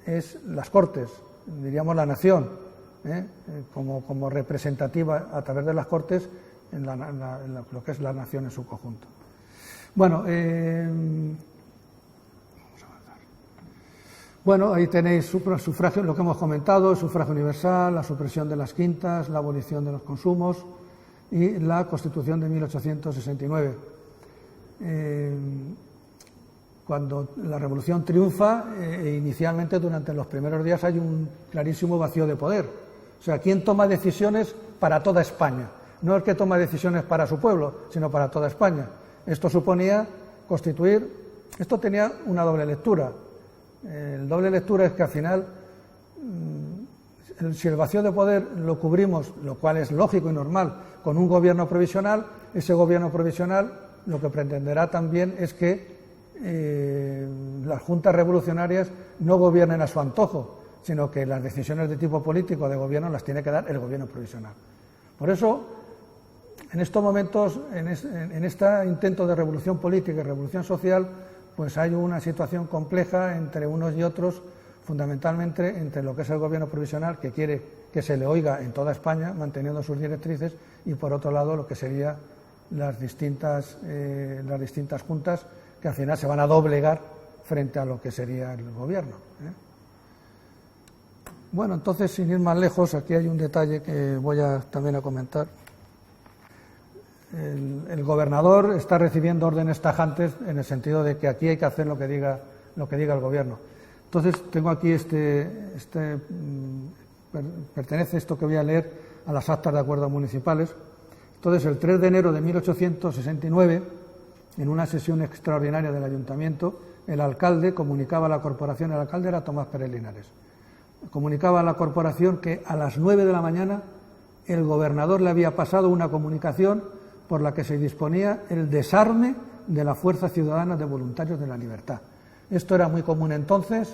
es las Cortes, diríamos la nación, como representativa a través de las Cortes en lo que es la nación en su conjunto. Bueno, ahí tenéis sufragio, lo que hemos comentado, el sufragio universal, la supresión de las quintas, la abolición de los consumos y la Constitución de 1869. Cuando la revolución triunfa, inicialmente durante los primeros días hay un clarísimo vacío de poder. O sea, ¿quién toma decisiones para toda España? No el que toma decisiones para su pueblo, sino para toda España. Esto suponía esto tenía una doble lectura. La doble lectura es que al final, si el vacío de poder lo cubrimos, lo cual es lógico y normal, con un gobierno provisional, ese gobierno provisional lo que pretenderá también es que las juntas revolucionarias no gobiernen a su antojo, sino que las decisiones de tipo político de gobierno las tiene que dar el gobierno provisional. Por eso, en estos momentos, en este intento de revolución política y revolución social, pues hay una situación compleja entre unos y otros, fundamentalmente entre lo que es el gobierno provisional, que quiere que se le oiga en toda España, manteniendo sus directrices, y por otro lado lo que serían las distintas juntas, que al final se van a doblegar frente a lo que sería el gobierno, Bueno, entonces, sin ir más lejos, aquí hay un detalle que voy también a comentar. El gobernador está recibiendo órdenes tajantes en el sentido de que aquí hay que hacer lo que diga el gobierno. Entonces, tengo aquí pertenece esto que voy a leer a las actas de acuerdos municipales. Entonces, el 3 de enero de 1869, en una sesión extraordinaria del ayuntamiento, el alcalde comunicaba a la corporación, el alcalde era Tomás Pérez Linares, comunicaba a la corporación que a las 9 de la mañana el gobernador le había pasado una comunicación por la que se disponía el desarme de la Fuerza Ciudadana de Voluntarios de la Libertad. Esto era muy común entonces,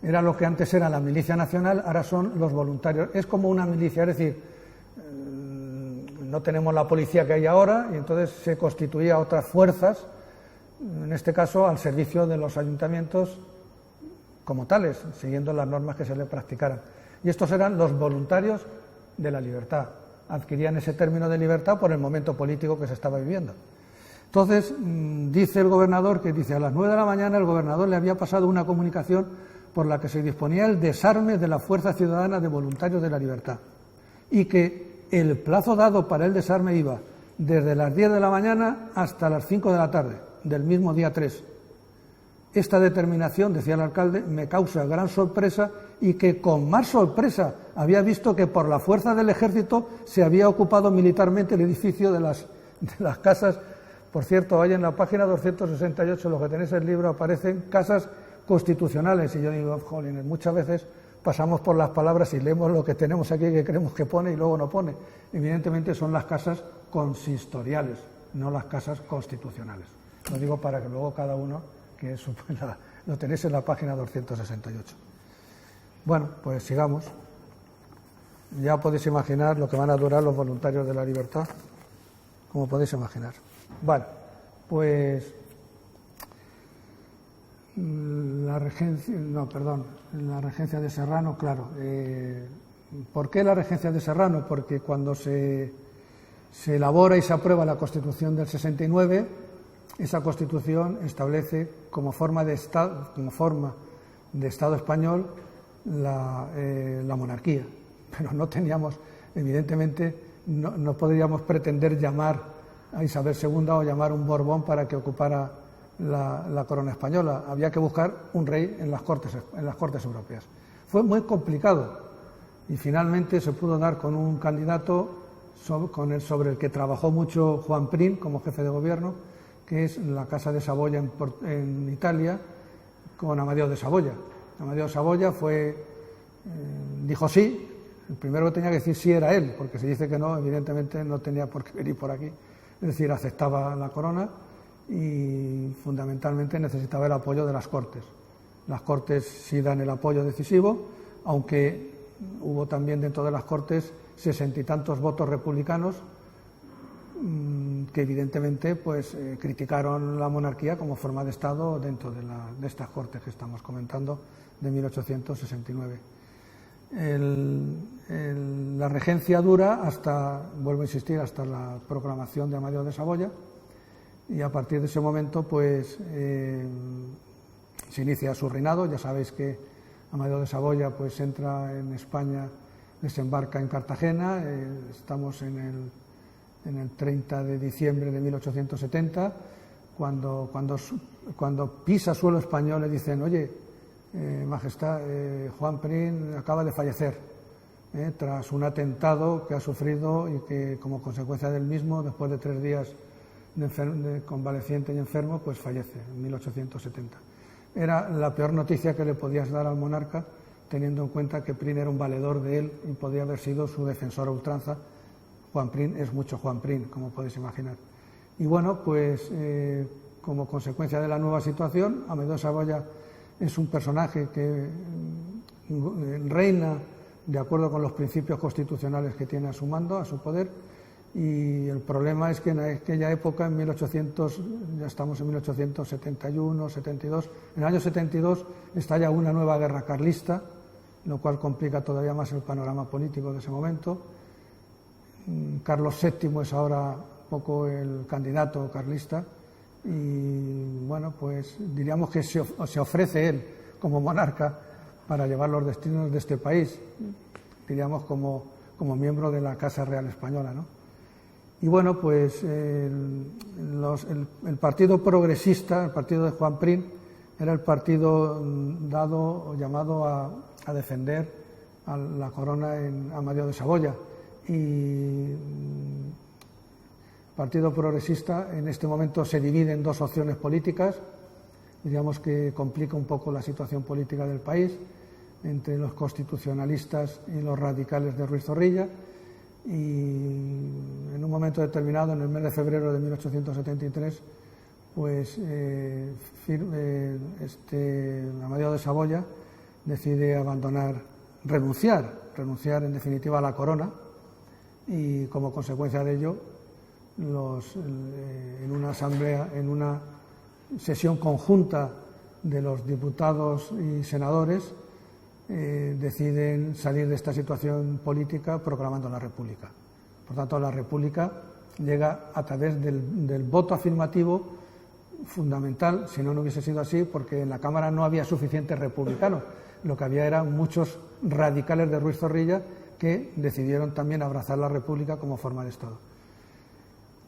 era lo que antes era la Milicia Nacional, ahora son los voluntarios. Es como una milicia, es decir, no tenemos la policía que hay ahora y entonces se constituía otras fuerzas, en este caso al servicio de los ayuntamientos como tales, siguiendo las normas que se le practicaran. Y estos eran los voluntarios de la libertad. Adquirían ese término de libertad por el momento político que se estaba viviendo. Entonces, dice el gobernador que dice a las 9 de la mañana el gobernador le había pasado una comunicación por la que se disponía el desarme de la Fuerza Ciudadana de Voluntarios de la Libertad y que el plazo dado para el desarme iba desde las 10 de la mañana hasta las 5 de la tarde del mismo día 3. Esta determinación, decía el alcalde, me causa gran sorpresa y que con más sorpresa había visto que por la fuerza del ejército se había ocupado militarmente el edificio de las casas. Por cierto, ahí en la página 268, lo que tenéis en el libro, aparecen casas constitucionales. Y yo digo, jolines, muchas veces pasamos por las palabras y leemos lo que tenemos aquí que creemos que pone y luego no pone. Evidentemente son las casas consistoriales, no las casas constitucionales. Lo digo para que luego cada uno, que eso lo tenéis en la página 268. Bueno, pues sigamos. Ya podéis imaginar lo que van a durar los voluntarios de la libertad, como podéis imaginar. Vale, pues la regencia de Serrano, claro. ¿Por qué la regencia de Serrano? Porque cuando se elabora y se aprueba la Constitución del 69, esa Constitución establece como forma de Estado español la monarquía. Pero no teníamos, evidentemente, no podríamos pretender llamar a Isabel II o llamar un Borbón para que ocupara la corona española. Había que buscar un rey en las cortes europeas. Fue muy complicado y finalmente se pudo dar con un candidato sobre el que trabajó mucho Juan Prim como jefe de gobierno, que es la Casa de Saboya en Italia, con Amadeo de Saboya. Amadeo de Saboya dijo sí. El primero que tenía que decir sí era él, porque si dice que no, evidentemente no tenía por qué venir por aquí. Es decir, aceptaba la corona y fundamentalmente necesitaba el apoyo de las Cortes. Las Cortes sí dan el apoyo decisivo, aunque hubo también dentro de las Cortes 60 y tantos votos republicanos que evidentemente pues criticaron la monarquía como forma de Estado dentro de estas Cortes que estamos comentando de 1869. La regencia dura hasta, vuelvo a insistir, hasta la proclamación de Amadeo de Saboya, y a partir de ese momento pues se inicia su reinado. Ya sabéis que Amadeo de Saboya pues entra en España, desembarca en Cartagena, estamos en el 30 de diciembre de 1870, cuando pisa suelo español le dicen, oye, Majestad, Juan Prim acaba de fallecer tras un atentado que ha sufrido y que como consecuencia del mismo, después de 3 días de convaleciente y enfermo, pues fallece en 1870. Era la peor noticia que le podías dar al monarca, teniendo en cuenta que Prim era un valedor de él y podía haber sido su defensor a ultranza. Juan Prim es mucho Juan Prim, como podéis imaginar. Y bueno, pues como consecuencia de la nueva situación, Amadeo de Saboya es un personaje que reina de acuerdo con los principios constitucionales que tiene a su mando, a su poder, y el problema es que en aquella época, ya estamos en 1871, 72, en el año 72 estalla una nueva guerra carlista, lo cual complica todavía más el panorama político de ese momento. Carlos VII es ahora un poco el candidato carlista y bueno, pues diríamos que se ofrece él como monarca para llevar los destinos de este país, diríamos como miembro de la Casa Real Española, ¿no? Y bueno, pues el partido progresista, el partido de Juan Prim, era el partido dado o llamado a defender a la corona en Amadeo de Saboya. Y el Partido Progresista en este momento se divide en 2 opciones políticas. diríamos que complica un poco la situación política del país entre los constitucionalistas y los radicales de Ruiz Zorrilla, y en un momento determinado, en el mes de febrero de 1873, pues Amadeo de Saboya decide renunciar en definitiva a la corona, y como consecuencia de ello, en una asamblea, en una sesión conjunta de los diputados y senadores, deciden salir de esta situación política proclamando la República. Por tanto, la República llega a través del voto afirmativo, fundamental, si no hubiese sido así, porque en la Cámara no había suficientes republicanos, lo que había eran muchos radicales de Ruiz Zorrilla que decidieron también abrazar la República como forma de Estado.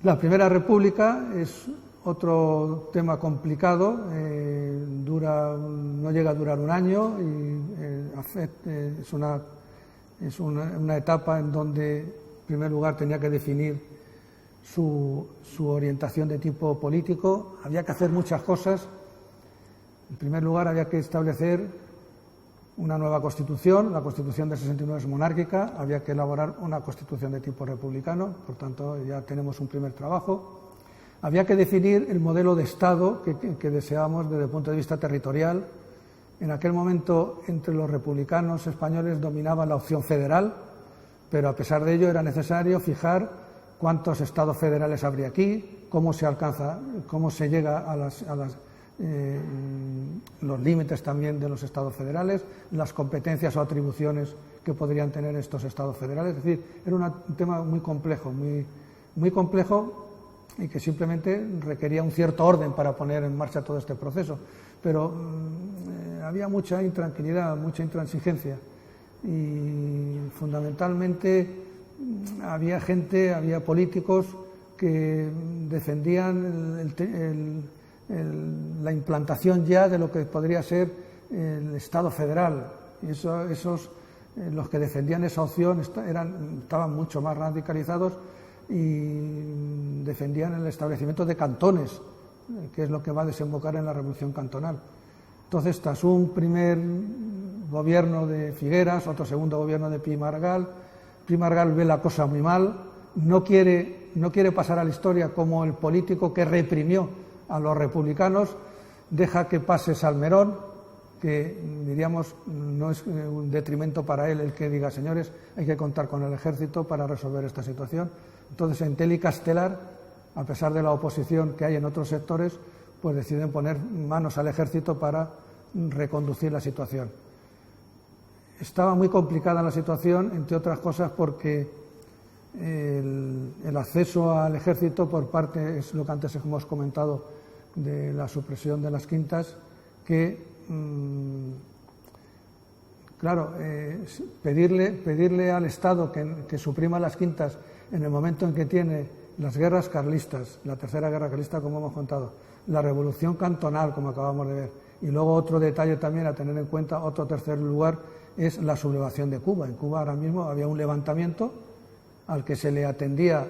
La Primera República es otro tema complicado, no llega a durar un año, y es una etapa en donde, en primer lugar, tenía que definir su orientación de tipo político. Había que hacer muchas cosas. En primer lugar, había que establecer una nueva Constitución. La Constitución del 69 es monárquica, había que elaborar una Constitución de tipo republicano, por tanto ya tenemos un primer trabajo. Había que definir el modelo de Estado que deseábamos desde el punto de vista territorial. En aquel momento, entre los republicanos españoles dominaba la opción federal, pero a pesar de ello era necesario fijar cuántos estados federales habría aquí, cómo se llega a los límites también de los estados federales, las competencias o atribuciones que podrían tener estos estados federales. Es decir, era un tema muy complejo, muy complejo, y que simplemente requería un cierto orden para poner en marcha todo este proceso. Pero había mucha intranquilidad, mucha intransigencia, y fundamentalmente había políticos que defendían la implantación ya de lo que podría ser el Estado federal, y los que defendían esa opción estaban mucho más radicalizados y defendían el establecimiento de cantones, que es lo que va a desembocar en la Revolución Cantonal. Entonces, tras un primer gobierno de Figueras, otro segundo gobierno de Pi Margall ve la cosa muy mal, no quiere pasar a la historia como el político que reprimió a los republicanos, deja que pase Salmerón, que diríamos no es un detrimento para él el que diga, señores, hay que contar con el ejército para resolver esta situación. Entonces, Entel y Castelar, a pesar de la oposición que hay en otros sectores, pues deciden poner manos al ejército para reconducir la situación. Estaba muy complicada la situación, entre otras cosas porque el acceso al ejército por parte, es lo que antes hemos comentado, de la supresión de las quintas, que pedirle al Estado que suprima las quintas en el momento en que tiene las guerras carlistas, la tercera guerra carlista, como hemos contado, la revolución cantonal, como acabamos de ver, y luego otro detalle también a tener en cuenta, otro tercer lugar, es la sublevación de Cuba. En Cuba ahora mismo había un levantamiento al que se le atendía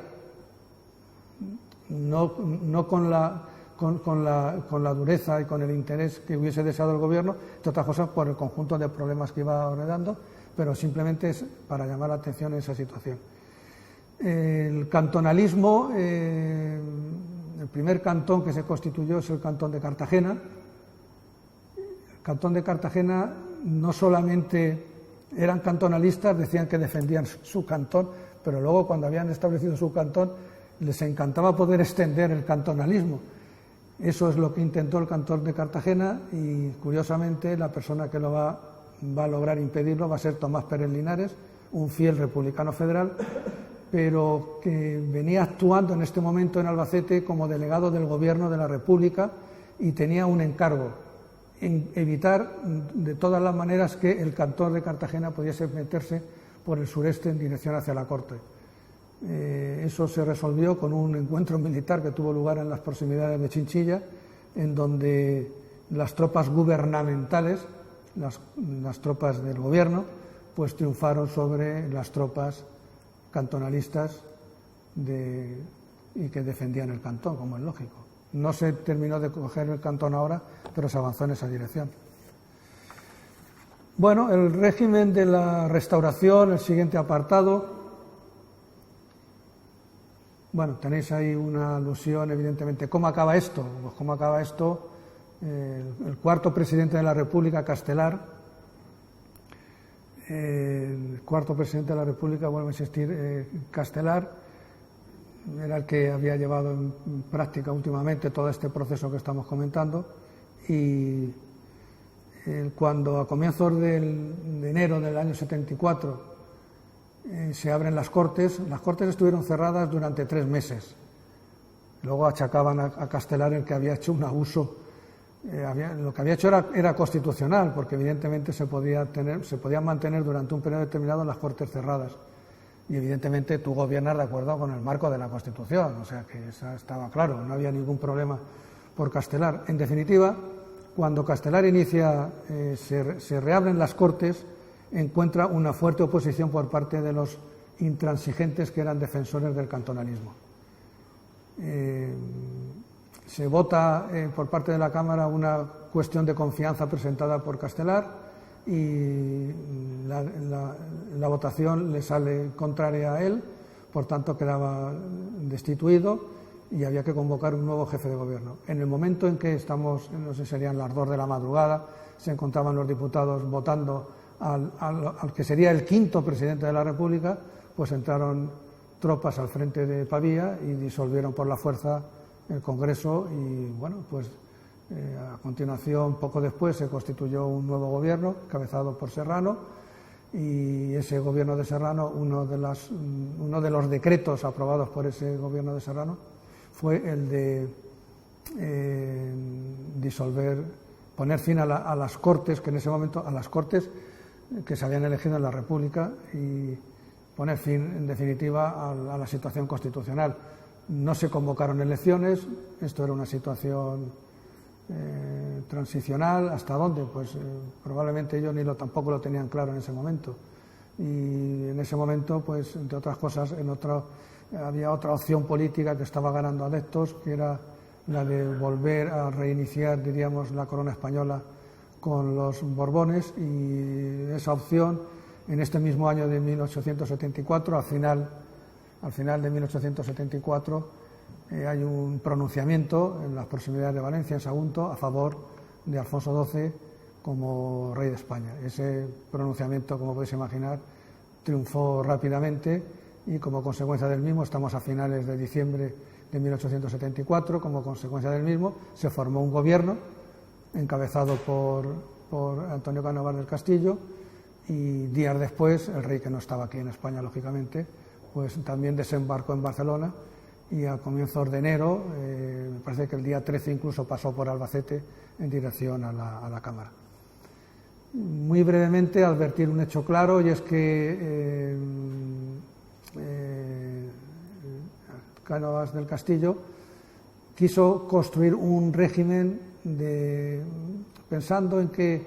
no con la dureza y con el interés que hubiese deseado el gobierno, entre otras cosas por el conjunto de problemas que iba heredando, pero simplemente es para llamar la atención a esa situación. El cantonalismo, el primer cantón que se constituyó es el Cantón de Cartagena. El Cantón de Cartagena no solamente eran cantonalistas, decían que defendían su cantón, pero luego cuando habían establecido su cantón les encantaba poder extender el cantonalismo. Eso es lo que intentó el Cantón de Cartagena, y curiosamente la persona que lo va a lograr impedirlo va a ser Tomás Pérez Linares, un fiel republicano federal, pero que venía actuando en este momento en Albacete como delegado del Gobierno de la República y tenía un encargo en evitar de todas las maneras que el Cantón de Cartagena pudiese meterse por el sureste en dirección hacia la corte. Eso se resolvió con un encuentro militar que tuvo lugar en las proximidades de Chinchilla, en donde las tropas gubernamentales, las tropas del gobierno, pues triunfaron sobre las tropas cantonalistas y que defendían el cantón, como es lógico. No se terminó de coger el cantón ahora, pero se avanzó en esa dirección. Bueno, el régimen de la Restauración, el siguiente apartado. Bueno, tenéis ahí una alusión, evidentemente. ¿Cómo acaba esto? Pues cómo acaba esto, el cuarto presidente de la República, Castelar, el cuarto presidente de la República, vuelvo a insistir, Castelar, era el que había llevado en práctica últimamente todo este proceso que estamos comentando, y cuando a comienzos de enero del año 74 se abren las Cortes estuvieron cerradas durante 3 meses. Luego achacaban a Castelar el que había hecho un abuso. Lo que había hecho era constitucional, porque evidentemente se podían mantener durante un periodo determinado las Cortes cerradas. Y evidentemente tú gobiernas de acuerdo con el marco de la Constitución, o sea que eso estaba claro, no había ningún problema por Castelar. En definitiva, cuando Castelar se reabren las Cortes, encuentra una fuerte oposición por parte de los intransigentes que eran defensores del cantonalismo. Se vota por parte de la Cámara una cuestión de confianza presentada por Castelar y la votación le sale contraria a él, por tanto quedaba destituido y había que convocar un nuevo jefe de gobierno. En el momento en que estamos, no sé, serían las 2 de la madrugada, se encontraban los diputados votando al que sería el quinto presidente de la República, pues entraron tropas al frente de Pavía y disolvieron por la fuerza el Congreso y, bueno, pues a continuación, poco después, se constituyó un nuevo gobierno, encabezado por Serrano, y ese gobierno de Serrano, uno de los decretos aprobados por ese gobierno de Serrano, fue el de poner fin a las Cortes, que en ese momento, a las Cortes que se habían elegido en la República, y poner fin, en definitiva, a la situación constitucional. No se convocaron elecciones, esto era una situación transicional. ¿Hasta dónde? Pues probablemente ellos tampoco lo tenían claro en ese momento. Y en ese momento, pues entre otras cosas, había otra opción política que estaba ganando adeptos, que era la de volver a reiniciar, diríamos, la corona española con los Borbones, y esa opción, en este mismo año de 1874, al final de 1874, hay un pronunciamiento en las proximidades de Valencia, en Sagunto, a favor de Alfonso XII como rey de España. Ese pronunciamiento, como podéis imaginar, triunfó rápidamente y como consecuencia del mismo, estamos a finales de diciembre de 1874, como consecuencia del mismo se formó un gobierno encabezado por Antonio Cánovas del Castillo, y días después el rey, que no estaba aquí en España lógicamente, pues también desembarcó en Barcelona, y a comienzos de enero, me parece que el día 13 incluso pasó por Albacete en dirección a la Cámara. Muy brevemente advertir un hecho claro, y es que Cánovas del Castillo quiso construir un régimen pensando en que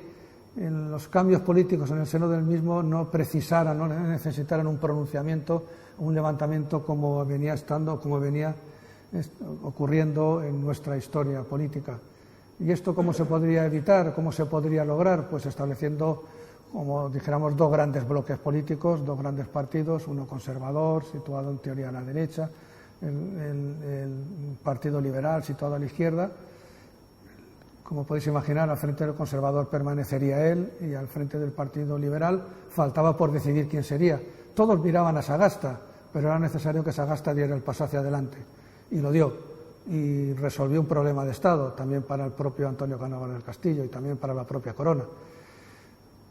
en los cambios políticos en el seno del mismo no necesitaran un pronunciamiento, un levantamiento como venía ocurriendo en nuestra historia política. ¿Y esto cómo se podría evitar? ¿Cómo se podría lograr? Pues estableciendo, como dijéramos, 2 grandes bloques políticos, 2 grandes partidos, uno conservador, situado en teoría a la derecha, el Partido Liberal, situado a la izquierda. Como podéis imaginar, al frente del conservador permanecería él, y al frente del Partido Liberal faltaba por decidir quién sería. Todos miraban a Sagasta, pero era necesario que Sagasta diera el paso hacia adelante, y lo dio, y resolvió un problema de Estado, también para el propio Antonio Cánovas del Castillo y también para la propia corona.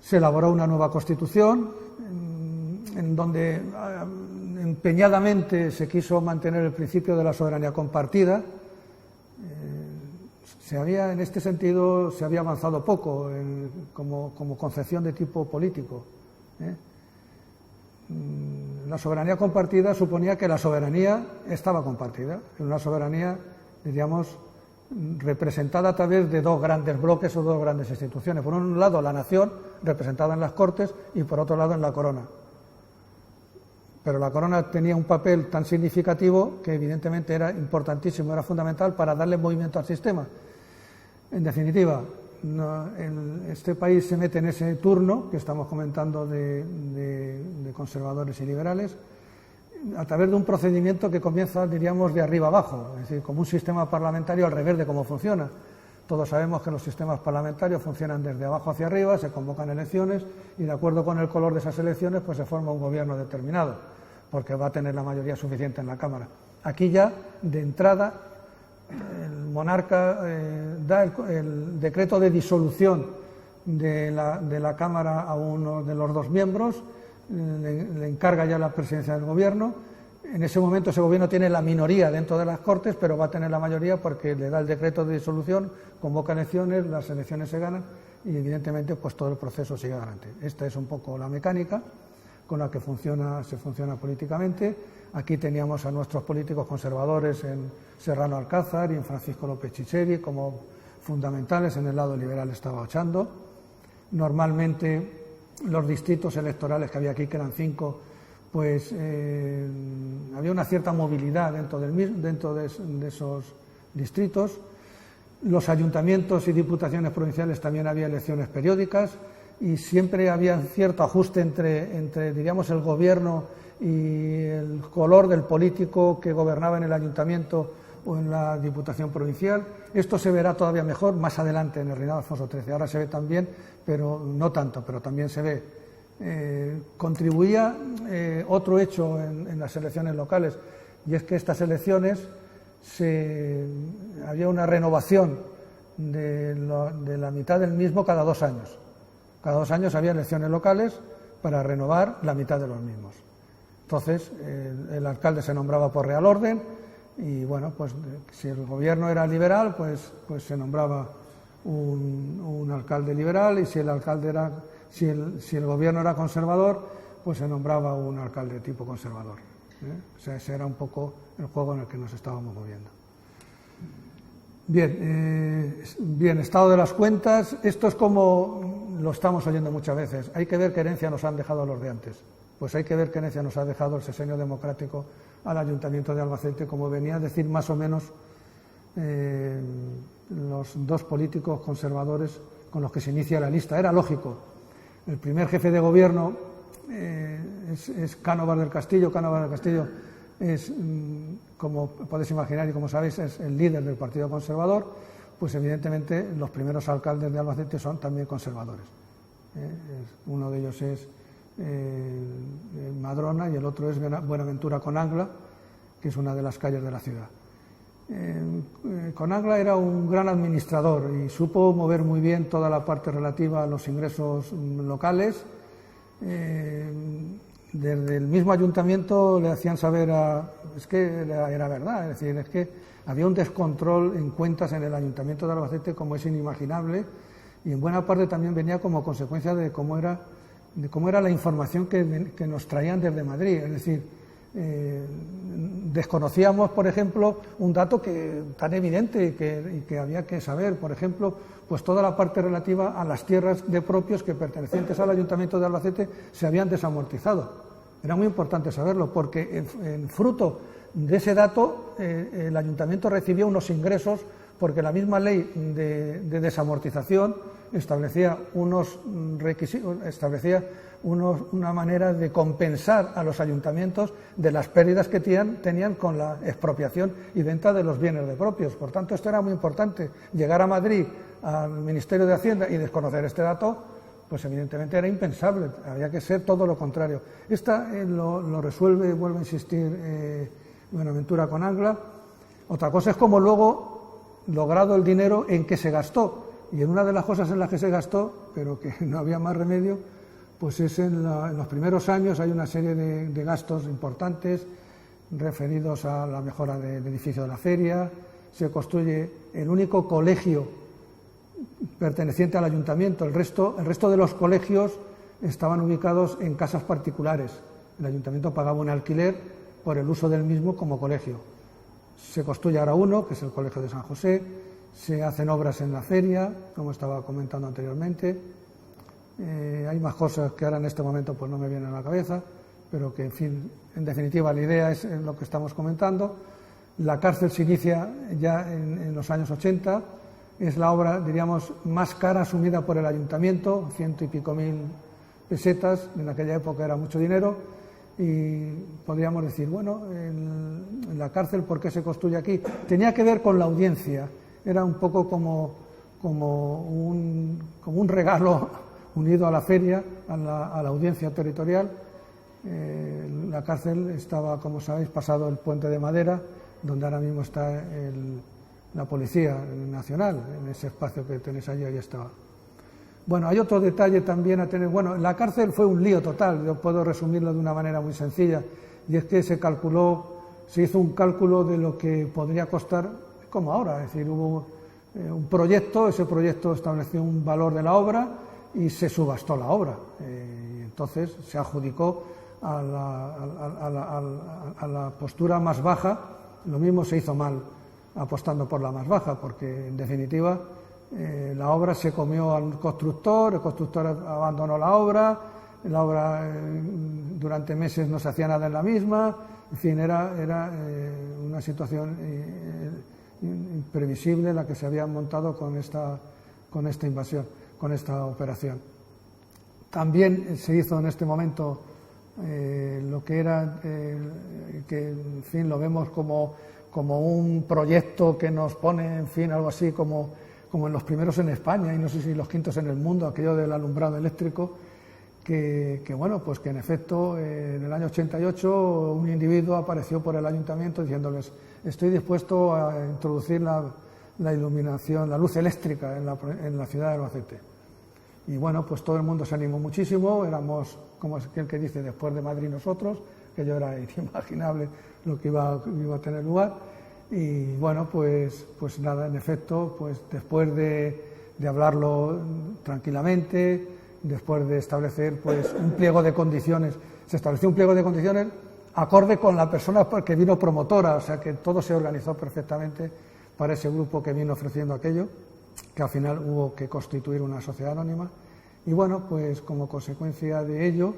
Se elaboró una nueva Constitución, en donde empeñadamente se quiso mantener el principio de la soberanía compartida. En este sentido se había avanzado poco como concepción de tipo político. La soberanía compartida suponía que la soberanía estaba compartida, una soberanía, diríamos, representada a través de 2 grandes bloques o 2 grandes instituciones. Por un lado, la nación, representada en las Cortes, y por otro lado, en la corona. pero la corona tenía un papel tan significativo que evidentemente era importantísimo, era fundamental para darle movimiento al sistema. En definitiva, este país se mete en ese turno que estamos comentando de conservadores y liberales a través de un procedimiento que comienza, diríamos, de arriba abajo, es decir, como un sistema parlamentario al revés de cómo funciona. Todos sabemos que los sistemas parlamentarios funcionan desde abajo hacia arriba, se convocan elecciones y de acuerdo con el color de esas elecciones pues se forma un gobierno determinado, porque va a tener la mayoría suficiente en la Cámara. Aquí ya, de entrada, el monarca da el decreto de disolución de la Cámara a uno de los dos miembros, le encarga ya la presidencia del gobierno. En ese momento ese gobierno tiene la minoría dentro de las Cortes, pero va a tener la mayoría porque le da el decreto de disolución, convoca elecciones, las elecciones se ganan y evidentemente pues todo el proceso sigue adelante. Esta es un poco la mecánica con la que se funciona políticamente. Aquí teníamos a nuestros políticos conservadores en Serrano Alcázar y en Francisco López Chicheri como fundamentales, en el lado liberal estaba Ochando. Normalmente los distritos electorales que había aquí, que eran 5, pues había una cierta movilidad dentro de esos distritos. Los ayuntamientos y diputaciones provinciales también había elecciones periódicas y siempre había cierto ajuste entre diríamos, el gobierno y el color del político que gobernaba en el ayuntamiento o en la diputación provincial. Esto se verá todavía mejor más adelante en el reinado de Alfonso XIII. Ahora se ve también, pero no tanto, pero también se ve. Contribuía otro hecho en las elecciones locales, y es que estas elecciones había una renovación de la mitad del mismo cada 2 años. Cada 2 años había elecciones locales para renovar la mitad de los mismos. Entonces, el alcalde se nombraba por real orden y, bueno, pues si el gobierno era liberal, pues se nombraba un alcalde liberal, y si el gobierno era conservador, pues se nombraba un alcalde tipo conservador. O sea, ese era un poco el juego en el que nos estábamos moviendo. Bien, estado de las cuentas. Esto es como lo estamos oyendo muchas veces. Hay que ver qué herencia nos han dejado los de antes. Pues hay que ver qué herencia nos ha dejado el Sexenio Democrático al Ayuntamiento de Albacete, como venía a decir más o menos los 2 políticos conservadores con los que se inicia la lista. Era lógico. El primer jefe de gobierno es Cánovas del Castillo. Cánovas del Castillo es, como podéis imaginar y como sabéis, es el líder del Partido Conservador. Pues evidentemente los primeros alcaldes de Albacete son también conservadores. Uno de ellos es Madrona y el otro es Buenaventura Conangla, que es una de las calles de la ciudad. Conangla era un gran administrador y supo mover muy bien toda la parte relativa a los ingresos locales. Desde el mismo ayuntamiento le hacían saber es que era verdad, es decir, es que había un descontrol en cuentas en el Ayuntamiento de Albacete como es inimaginable, y en buena parte también venía como consecuencia de cómo era la información que nos traían desde Madrid. Es decir, desconocíamos, por ejemplo, un dato tan evidente y que había que saber, por ejemplo, pues toda la parte relativa a las tierras de propios que pertenecientes al Ayuntamiento de Albacete se habían desamortizado. Era muy importante saberlo porque en fruto de ese dato el Ayuntamiento recibía unos ingresos porque la misma ley de desamortización establecía unos requisitos, una manera de compensar a los ayuntamientos de las pérdidas que tenían con la expropiación y venta de los bienes de propios. Por tanto, esto era muy importante. Llegar a Madrid, al Ministerio de Hacienda, y desconocer este dato, pues evidentemente era impensable. Había que ser todo lo contrario. Esta lo resuelve, vuelvo a insistir, Buenaventura Conangla. Otra cosa es cómo luego logrado el dinero en que se gastó, y en una de las cosas en las que se gastó, pero que no había más remedio, pues es en los primeros años hay una serie de gastos importantes referidos a la mejora del edificio de la feria. Se construye el único colegio perteneciente al ayuntamiento, el resto de los colegios estaban ubicados en casas particulares. El ayuntamiento pagaba un alquiler por el uso del mismo como colegio. Se construye ahora uno, que es el Colegio de San José, se hacen obras en la feria, como estaba comentando anteriormente. Hay más cosas que ahora en este momento pues no me vienen a la cabeza, pero que, en fin, en definitiva la idea es lo que estamos comentando. La cárcel se inicia ya en los años 80, es la obra, diríamos, más cara asumida por el ayuntamiento, 100 y pico mil pesetas, en aquella época era mucho dinero, y podríamos decir, bueno, en la cárcel, ¿por qué se construye aquí? Tenía que ver con la audiencia, era un poco como un regalo unido a la feria, a la audiencia territorial. La cárcel estaba, como sabéis, pasado el puente de madera, donde ahora mismo está la Policía Nacional, en ese espacio que tenéis allí, ahí estaba. Bueno, hay otro detalle también a tener. Bueno, la cárcel fue un lío total, yo puedo resumirlo de una manera muy sencilla, y es que se hizo un cálculo de lo que podría costar, como ahora, es decir, hubo un proyecto, ese proyecto estableció un valor de la obra y se subastó la obra, y entonces se adjudicó a la postura más baja. Lo mismo se hizo mal apostando por la más baja, porque en definitiva la obra se comió al constructor, el constructor abandonó la obra durante meses no se hacía nada en la misma, en fin, era una situación imprevisible la que se había montado con esta invasión, con esta operación. También se hizo en este momento lo que era, que en fin lo vemos como un proyecto que nos pone, en fin, algo así como en los primeros en España y no sé si los quintos en el mundo, aquello del alumbrado eléctrico, que bueno, pues que en efecto en el año 88 un individuo apareció por el ayuntamiento diciéndoles: estoy dispuesto a introducir la iluminación, la luz eléctrica en la ciudad de Albacete. Y bueno, pues todo el mundo se animó muchísimo, éramos, como es aquel que dice, después de Madrid nosotros, que yo era inimaginable lo que iba a tener lugar. Y bueno, pues nada, en efecto, pues después de hablarlo tranquilamente, después de establecer pues un pliego de condiciones, se estableció un pliego de condiciones acorde con la persona que vino promotora, o sea que todo se organizó perfectamente para ese grupo que vino ofreciendo aquello, que al final hubo que constituir una sociedad anónima. Y bueno, pues como consecuencia de ello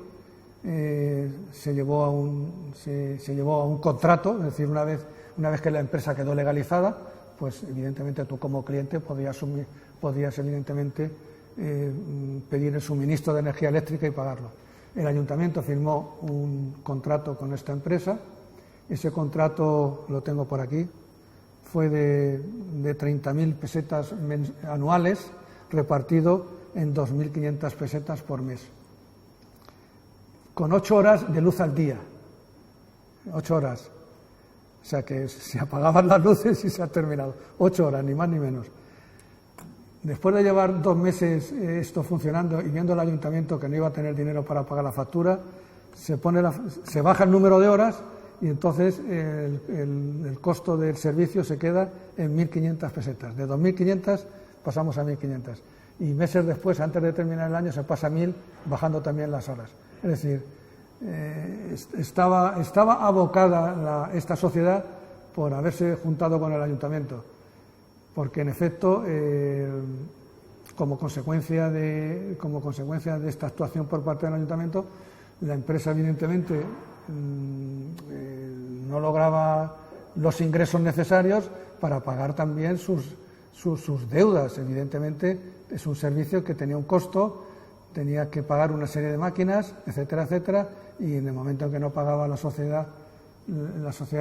se llevó a un contrato, es decir, una vez que la empresa quedó legalizada, pues evidentemente tú como cliente podías evidentemente pedir el suministro de energía eléctrica y pagarlo. El ayuntamiento firmó un contrato con esta empresa, ese contrato lo tengo por aquí, fue de 30.000 pesetas anuales, repartido en 2.500 pesetas por mes, con 8 horas de luz al día, 8 horas. O sea que se apagaban las luces y se ha terminado. 8 horas, ni más ni menos. Después de llevar 2 meses esto funcionando y viendo el ayuntamiento que no iba a tener dinero para pagar la factura, se baja el número de horas y entonces el costo del servicio se queda en 1.500 pesetas. De 2.500 pasamos a 1.500. Y meses después, antes de terminar el año, se pasa a 1.000, bajando también las horas. Es decir, estaba abocada esta sociedad por haberse juntado con el ayuntamiento, porque en efecto, como consecuencia de esta actuación por parte del ayuntamiento, la empresa evidentemente no lograba los ingresos necesarios para pagar también sus deudas. Evidentemente es un servicio que tenía un costo, tenía que pagar una serie de máquinas, etcétera, etcétera, y en el momento en que no pagaba la sociedad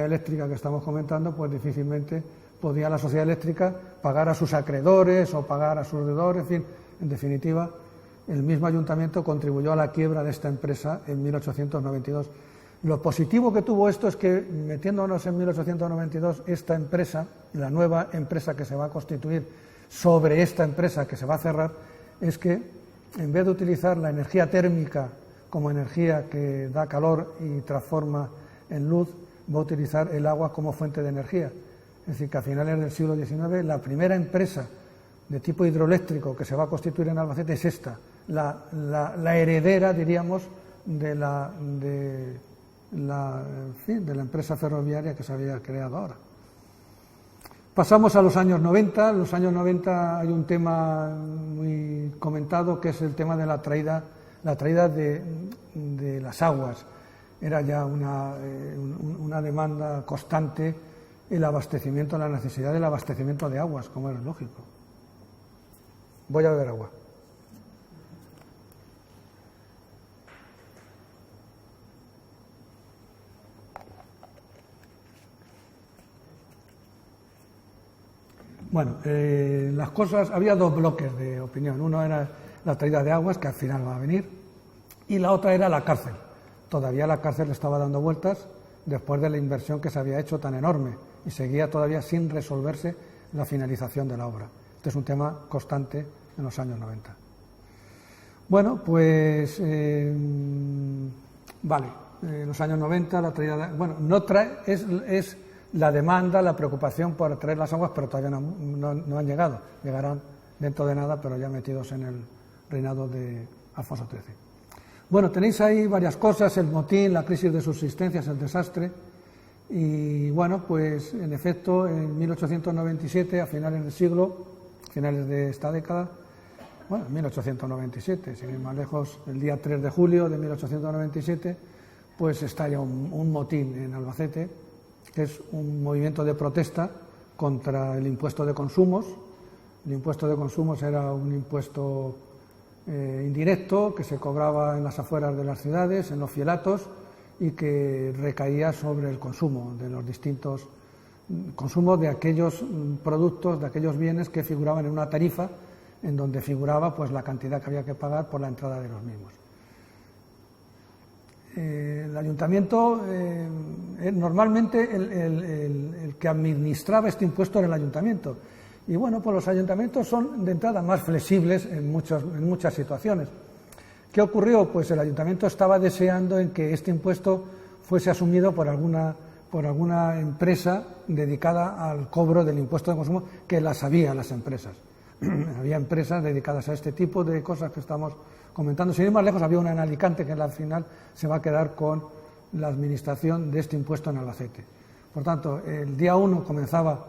eléctrica que estamos comentando, pues difícilmente podía la sociedad eléctrica pagar a sus acreedores o pagar a sus deudores, en fin, en definitiva, el mismo ayuntamiento contribuyó a la quiebra de esta empresa en 1892. Lo positivo que tuvo esto es que, metiéndonos en 1892, esta empresa, la nueva empresa que se va a constituir sobre esta empresa que se va a cerrar, es que en vez de utilizar la energía térmica como energía que da calor y transforma en luz, va a utilizar el agua como fuente de energía. Es decir, que a finales del siglo XIX la primera empresa de tipo hidroeléctrico que se va a constituir en Albacete es esta, la heredera, diríamos, de la empresa ferroviaria que se había creado ahora. Pasamos a los años 90. En los años 90 hay un tema muy comentado que es el tema de la traída de las aguas. era ya una demanda constante el abastecimiento, la necesidad del abastecimiento de aguas, como era lógico. Voy a beber agua. Bueno, las cosas, había dos bloques de opinión. Uno era la traída de aguas, que al final va a venir, y la otra era la cárcel. Todavía la cárcel estaba dando vueltas después de la inversión que se había hecho tan enorme y seguía todavía sin resolverse la finalización de la obra. Este es un tema constante en los años 90. Bueno, pues vale, en los años 90 la traída de, bueno, no trae, es la demanda, la preocupación por traer las aguas, pero todavía no han llegado. Llegarán dentro de nada, pero ya metidos en el reinado de Alfonso XIII. Bueno, tenéis ahí varias cosas, el motín, la crisis de subsistencias, el desastre, y bueno, pues en efecto, en 1897, a finales del siglo, finales de esta década, bueno, en 1897, sin ir más lejos, el día 3 de julio de 1897, pues estalla un motín en Albacete, que es un movimiento de protesta contra el impuesto de consumos. El impuesto de consumos era un impuesto indirecto que se cobraba en las afueras de las ciudades, en los fielatos, y que recaía sobre el consumo de los distintos consumos de aquellos productos, de aquellos bienes que figuraban en una tarifa, en donde figuraba pues la cantidad que había que pagar por la entrada de los mismos. El ayuntamiento, normalmente el que administraba este impuesto era el ayuntamiento. Y bueno, pues los ayuntamientos son de entrada más flexibles en muchas situaciones. ¿Qué ocurrió? Pues el ayuntamiento estaba deseando en que este impuesto fuese asumido por alguna empresa dedicada al cobro del impuesto de consumo, que las había las empresas. Había empresas dedicadas a este tipo de cosas que estamos comentando. Sin ir más lejos, había una en Alicante que al final se va a quedar con la administración de este impuesto en Albacete. Por tanto, el día 1 comenzaba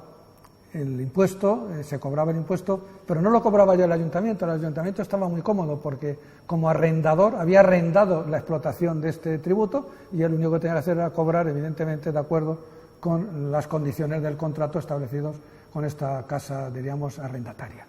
el impuesto, se cobraba el impuesto, pero no lo cobraba ya el ayuntamiento estaba muy cómodo porque como arrendador había arrendado la explotación de este tributo y él lo único que tenía que hacer era cobrar, evidentemente, de acuerdo con las condiciones del contrato establecidos con esta casa, diríamos, arrendataria.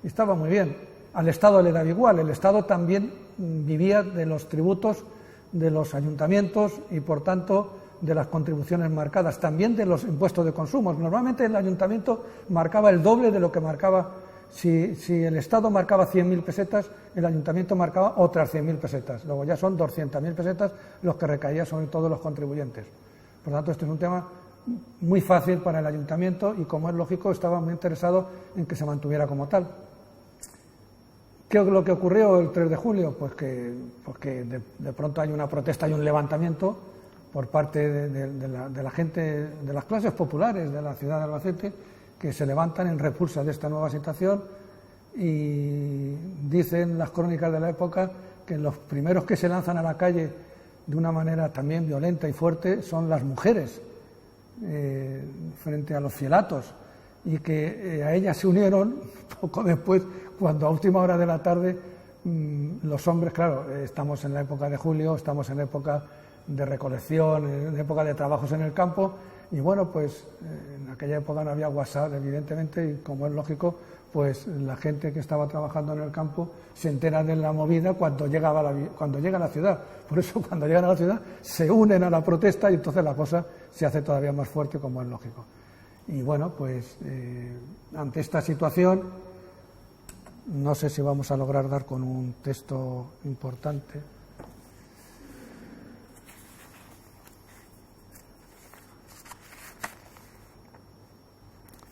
Y estaba muy bien. Al Estado le daba igual, el Estado también vivía de los tributos de los ayuntamientos y, por tanto, de las contribuciones marcadas, también de los impuestos de consumo. Normalmente el ayuntamiento marcaba el doble de lo que marcaba, si el Estado marcaba 100.000 pesetas, el ayuntamiento marcaba otras 100.000 pesetas. Luego ya son 200.000 pesetas los que recaían sobre todos los contribuyentes. Por lo tanto, este es un tema muy fácil para el ayuntamiento y, como es lógico, estaba muy interesado en que se mantuviera como tal. ¿Qué es lo que ocurrió el 3 de julio? Pues que de pronto hay una protesta y un levantamiento por parte de la gente, de las clases populares de la ciudad de Albacete, que se levantan en repulsa de esta nueva situación, y dicen las crónicas de la época que los primeros que se lanzan a la calle de una manera también violenta y fuerte son las mujeres frente a los fielatos, y que a ellas se unieron poco después, cuando a última hora de la tarde los hombres, claro, estamos en la época de julio, estamos en la época de recolección, en época de trabajos en el campo, y bueno, pues en aquella época no había WhatsApp, evidentemente, y como es lógico, pues la gente que estaba trabajando en el campo se entera de la movida cuando llega a la ciudad. Por eso, cuando llegan a la ciudad, se unen a la protesta y entonces la cosa se hace todavía más fuerte, como es lógico. Y bueno, pues ante esta situación, no sé si vamos a lograr dar con un texto importante.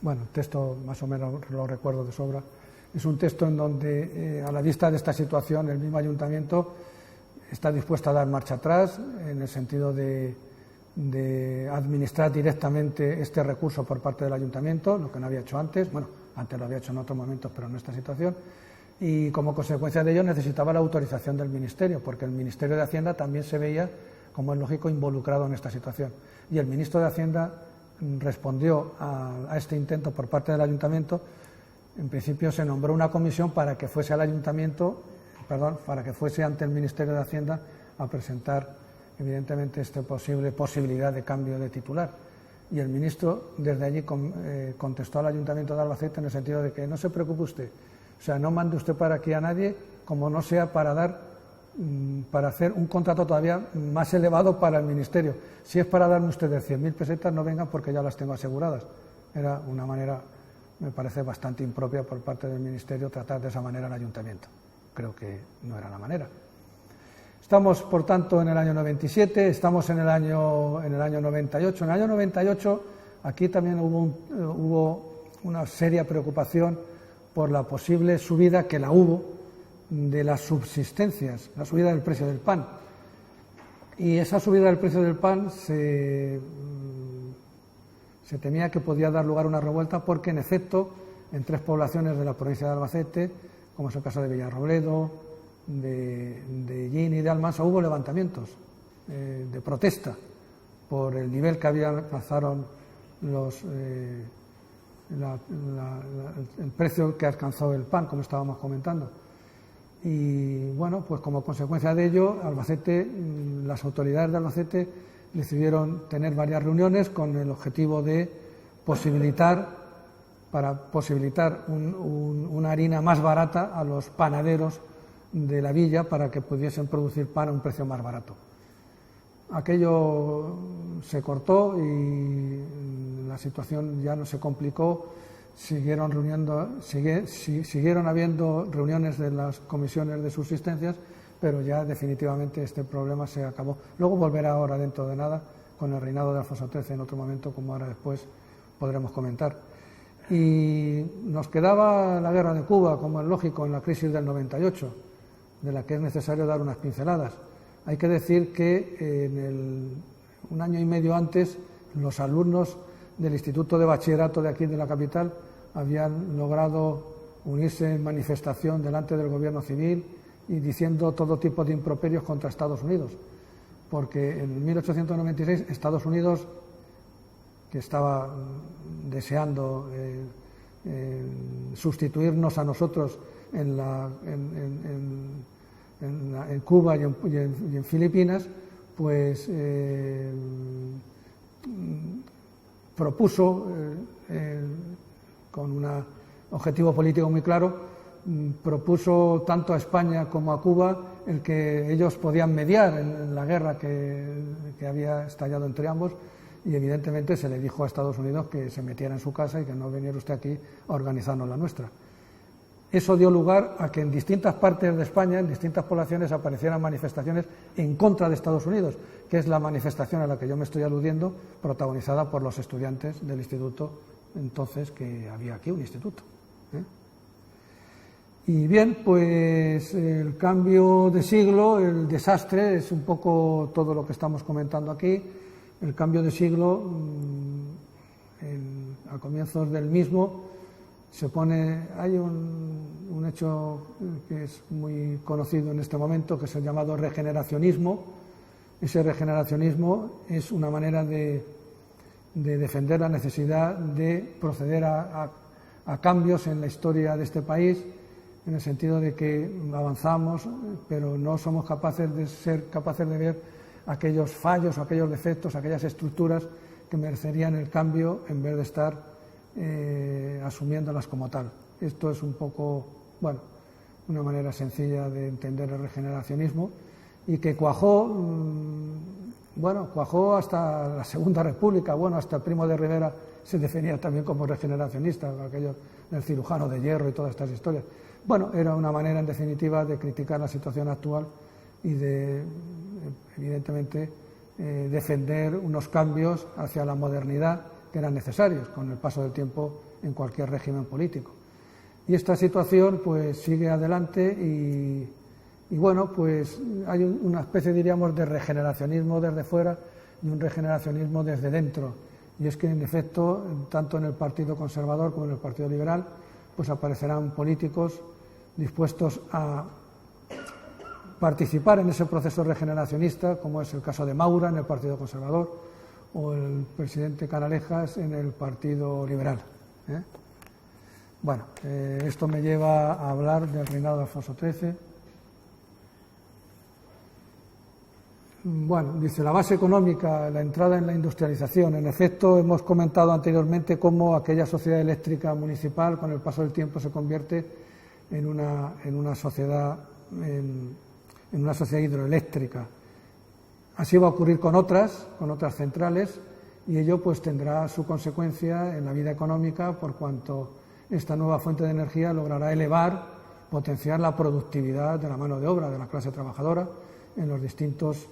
Bueno, el texto más o menos lo recuerdo de sobra. Es un texto en donde, a la vista de esta situación, el mismo ayuntamiento está dispuesto a dar marcha atrás en el sentido de administrar directamente este recurso por parte del ayuntamiento, lo que no había hecho antes. Bueno, antes lo había hecho en otros momentos, pero en esta situación. Y como consecuencia de ello necesitaba la autorización del Ministerio, porque el Ministerio de Hacienda también se veía, como es lógico, involucrado en esta situación. Y el ministro de Hacienda respondió a este intento por parte del ayuntamiento. En principio se nombró una comisión para que fuese al ayuntamiento, para que fuese ante el Ministerio de Hacienda a presentar evidentemente esta posibilidad de cambio de titular. Y el ministro desde allí contestó al Ayuntamiento de Albacete en el sentido de que no se preocupe usted, o sea, no mande usted para aquí a nadie como no sea para hacer un contrato todavía más elevado para el Ministerio. Si es para darme ustedes 100.000 pesetas, no vengan porque ya las tengo aseguradas. Era una manera, me parece, bastante impropia por parte del Ministerio tratar de esa manera al Ayuntamiento. Creo que no era la manera. Estamos, por tanto, en el año 97, estamos en el año 98. En el año 98 aquí también hubo una seria preocupación por la posible subida, que la hubo, de las subsistencias, la subida del precio del pan. Y esa subida del precio del pan se temía que podía dar lugar a una revuelta porque, en efecto, en 3 poblaciones de la provincia de Albacete, como es el caso de Villarrobledo, de Llín y de Almansa, hubo levantamientos de protesta por el nivel que alcanzaron el precio que alcanzó el pan, como estábamos comentando. Y bueno, pues como consecuencia de ello, las autoridades de Albacete decidieron tener varias reuniones con el objetivo de posibilitar una harina más barata a los panaderos de la villa para que pudiesen producir pan a un precio más barato. Aquello se cortó y la situación ya no se complicó. Siguieron habiendo reuniones de las comisiones de subsistencias, pero ya definitivamente este problema se acabó. Luego volverá ahora dentro de nada con el reinado de Alfonso XIII en otro momento, como ahora después podremos comentar. Y nos quedaba la guerra de Cuba, como es lógico, en la crisis del 98, de la que es necesario dar unas pinceladas. Hay que decir que un año y medio antes, los alumnos del Instituto de Bachillerato de aquí de la capital habían logrado unirse en manifestación delante del gobierno civil y diciendo todo tipo de improperios contra Estados Unidos, porque en 1896 Estados Unidos, que estaba deseando sustituirnos a nosotros en Cuba y en Filipinas, pues propuso, con un objetivo político muy claro, propuso tanto a España como a Cuba el que ellos podían mediar en la guerra que había estallado entre ambos, y evidentemente se le dijo a Estados Unidos que se metiera en su casa y que no viniera usted aquí a organizarnos la nuestra. Eso dio lugar a que en distintas partes de España, en distintas poblaciones, aparecieran manifestaciones en contra de Estados Unidos, que es la manifestación a la que yo me estoy aludiendo, protagonizada por los estudiantes del instituto, entonces que había aquí un instituto. Y bien, pues el cambio de siglo, el desastre, es un poco todo lo que estamos comentando aquí. El cambio de siglo, a comienzos del mismo, hay un hecho que es muy conocido en este momento, que es el llamado regeneracionismo. Ese regeneracionismo es una manera de defender la necesidad de proceder a cambios en la historia de este país, en el sentido de que avanzamos, pero no somos capaces de ver aquellos fallos, aquellos defectos, aquellas estructuras que merecerían el cambio en vez de estar asumiéndolas como tal. Esto es un poco, una manera sencilla de entender el regeneracionismo, y que cuajó hasta la Segunda República. Hasta Primo de Rivera se definía también como regeneracionista, aquello del cirujano de hierro y todas estas historias. Era una manera, en definitiva, de criticar la situación actual y de, evidentemente, defender unos cambios hacia la modernidad que eran necesarios con el paso del tiempo en cualquier régimen político. Y esta situación pues sigue adelante y pues hay una especie, diríamos, de regeneracionismo desde fuera y un regeneracionismo desde dentro. Y es que, en efecto, tanto en el Partido Conservador como en el Partido Liberal, pues aparecerán políticos dispuestos a participar en ese proceso regeneracionista, como es el caso de Maura en el Partido Conservador o el presidente Canalejas en el Partido Liberal. Esto me lleva a hablar del reinado de Alfonso XIII. Bueno, dice la base económica, la entrada en la industrialización. En efecto, hemos comentado anteriormente cómo aquella sociedad eléctrica municipal con el paso del tiempo se convierte en una sociedad hidroeléctrica. Así va a ocurrir con otras centrales, y ello pues tendrá su consecuencia en la vida económica, por cuanto esta nueva fuente de energía logrará potenciar la productividad de la mano de obra de la clase trabajadora en los distintos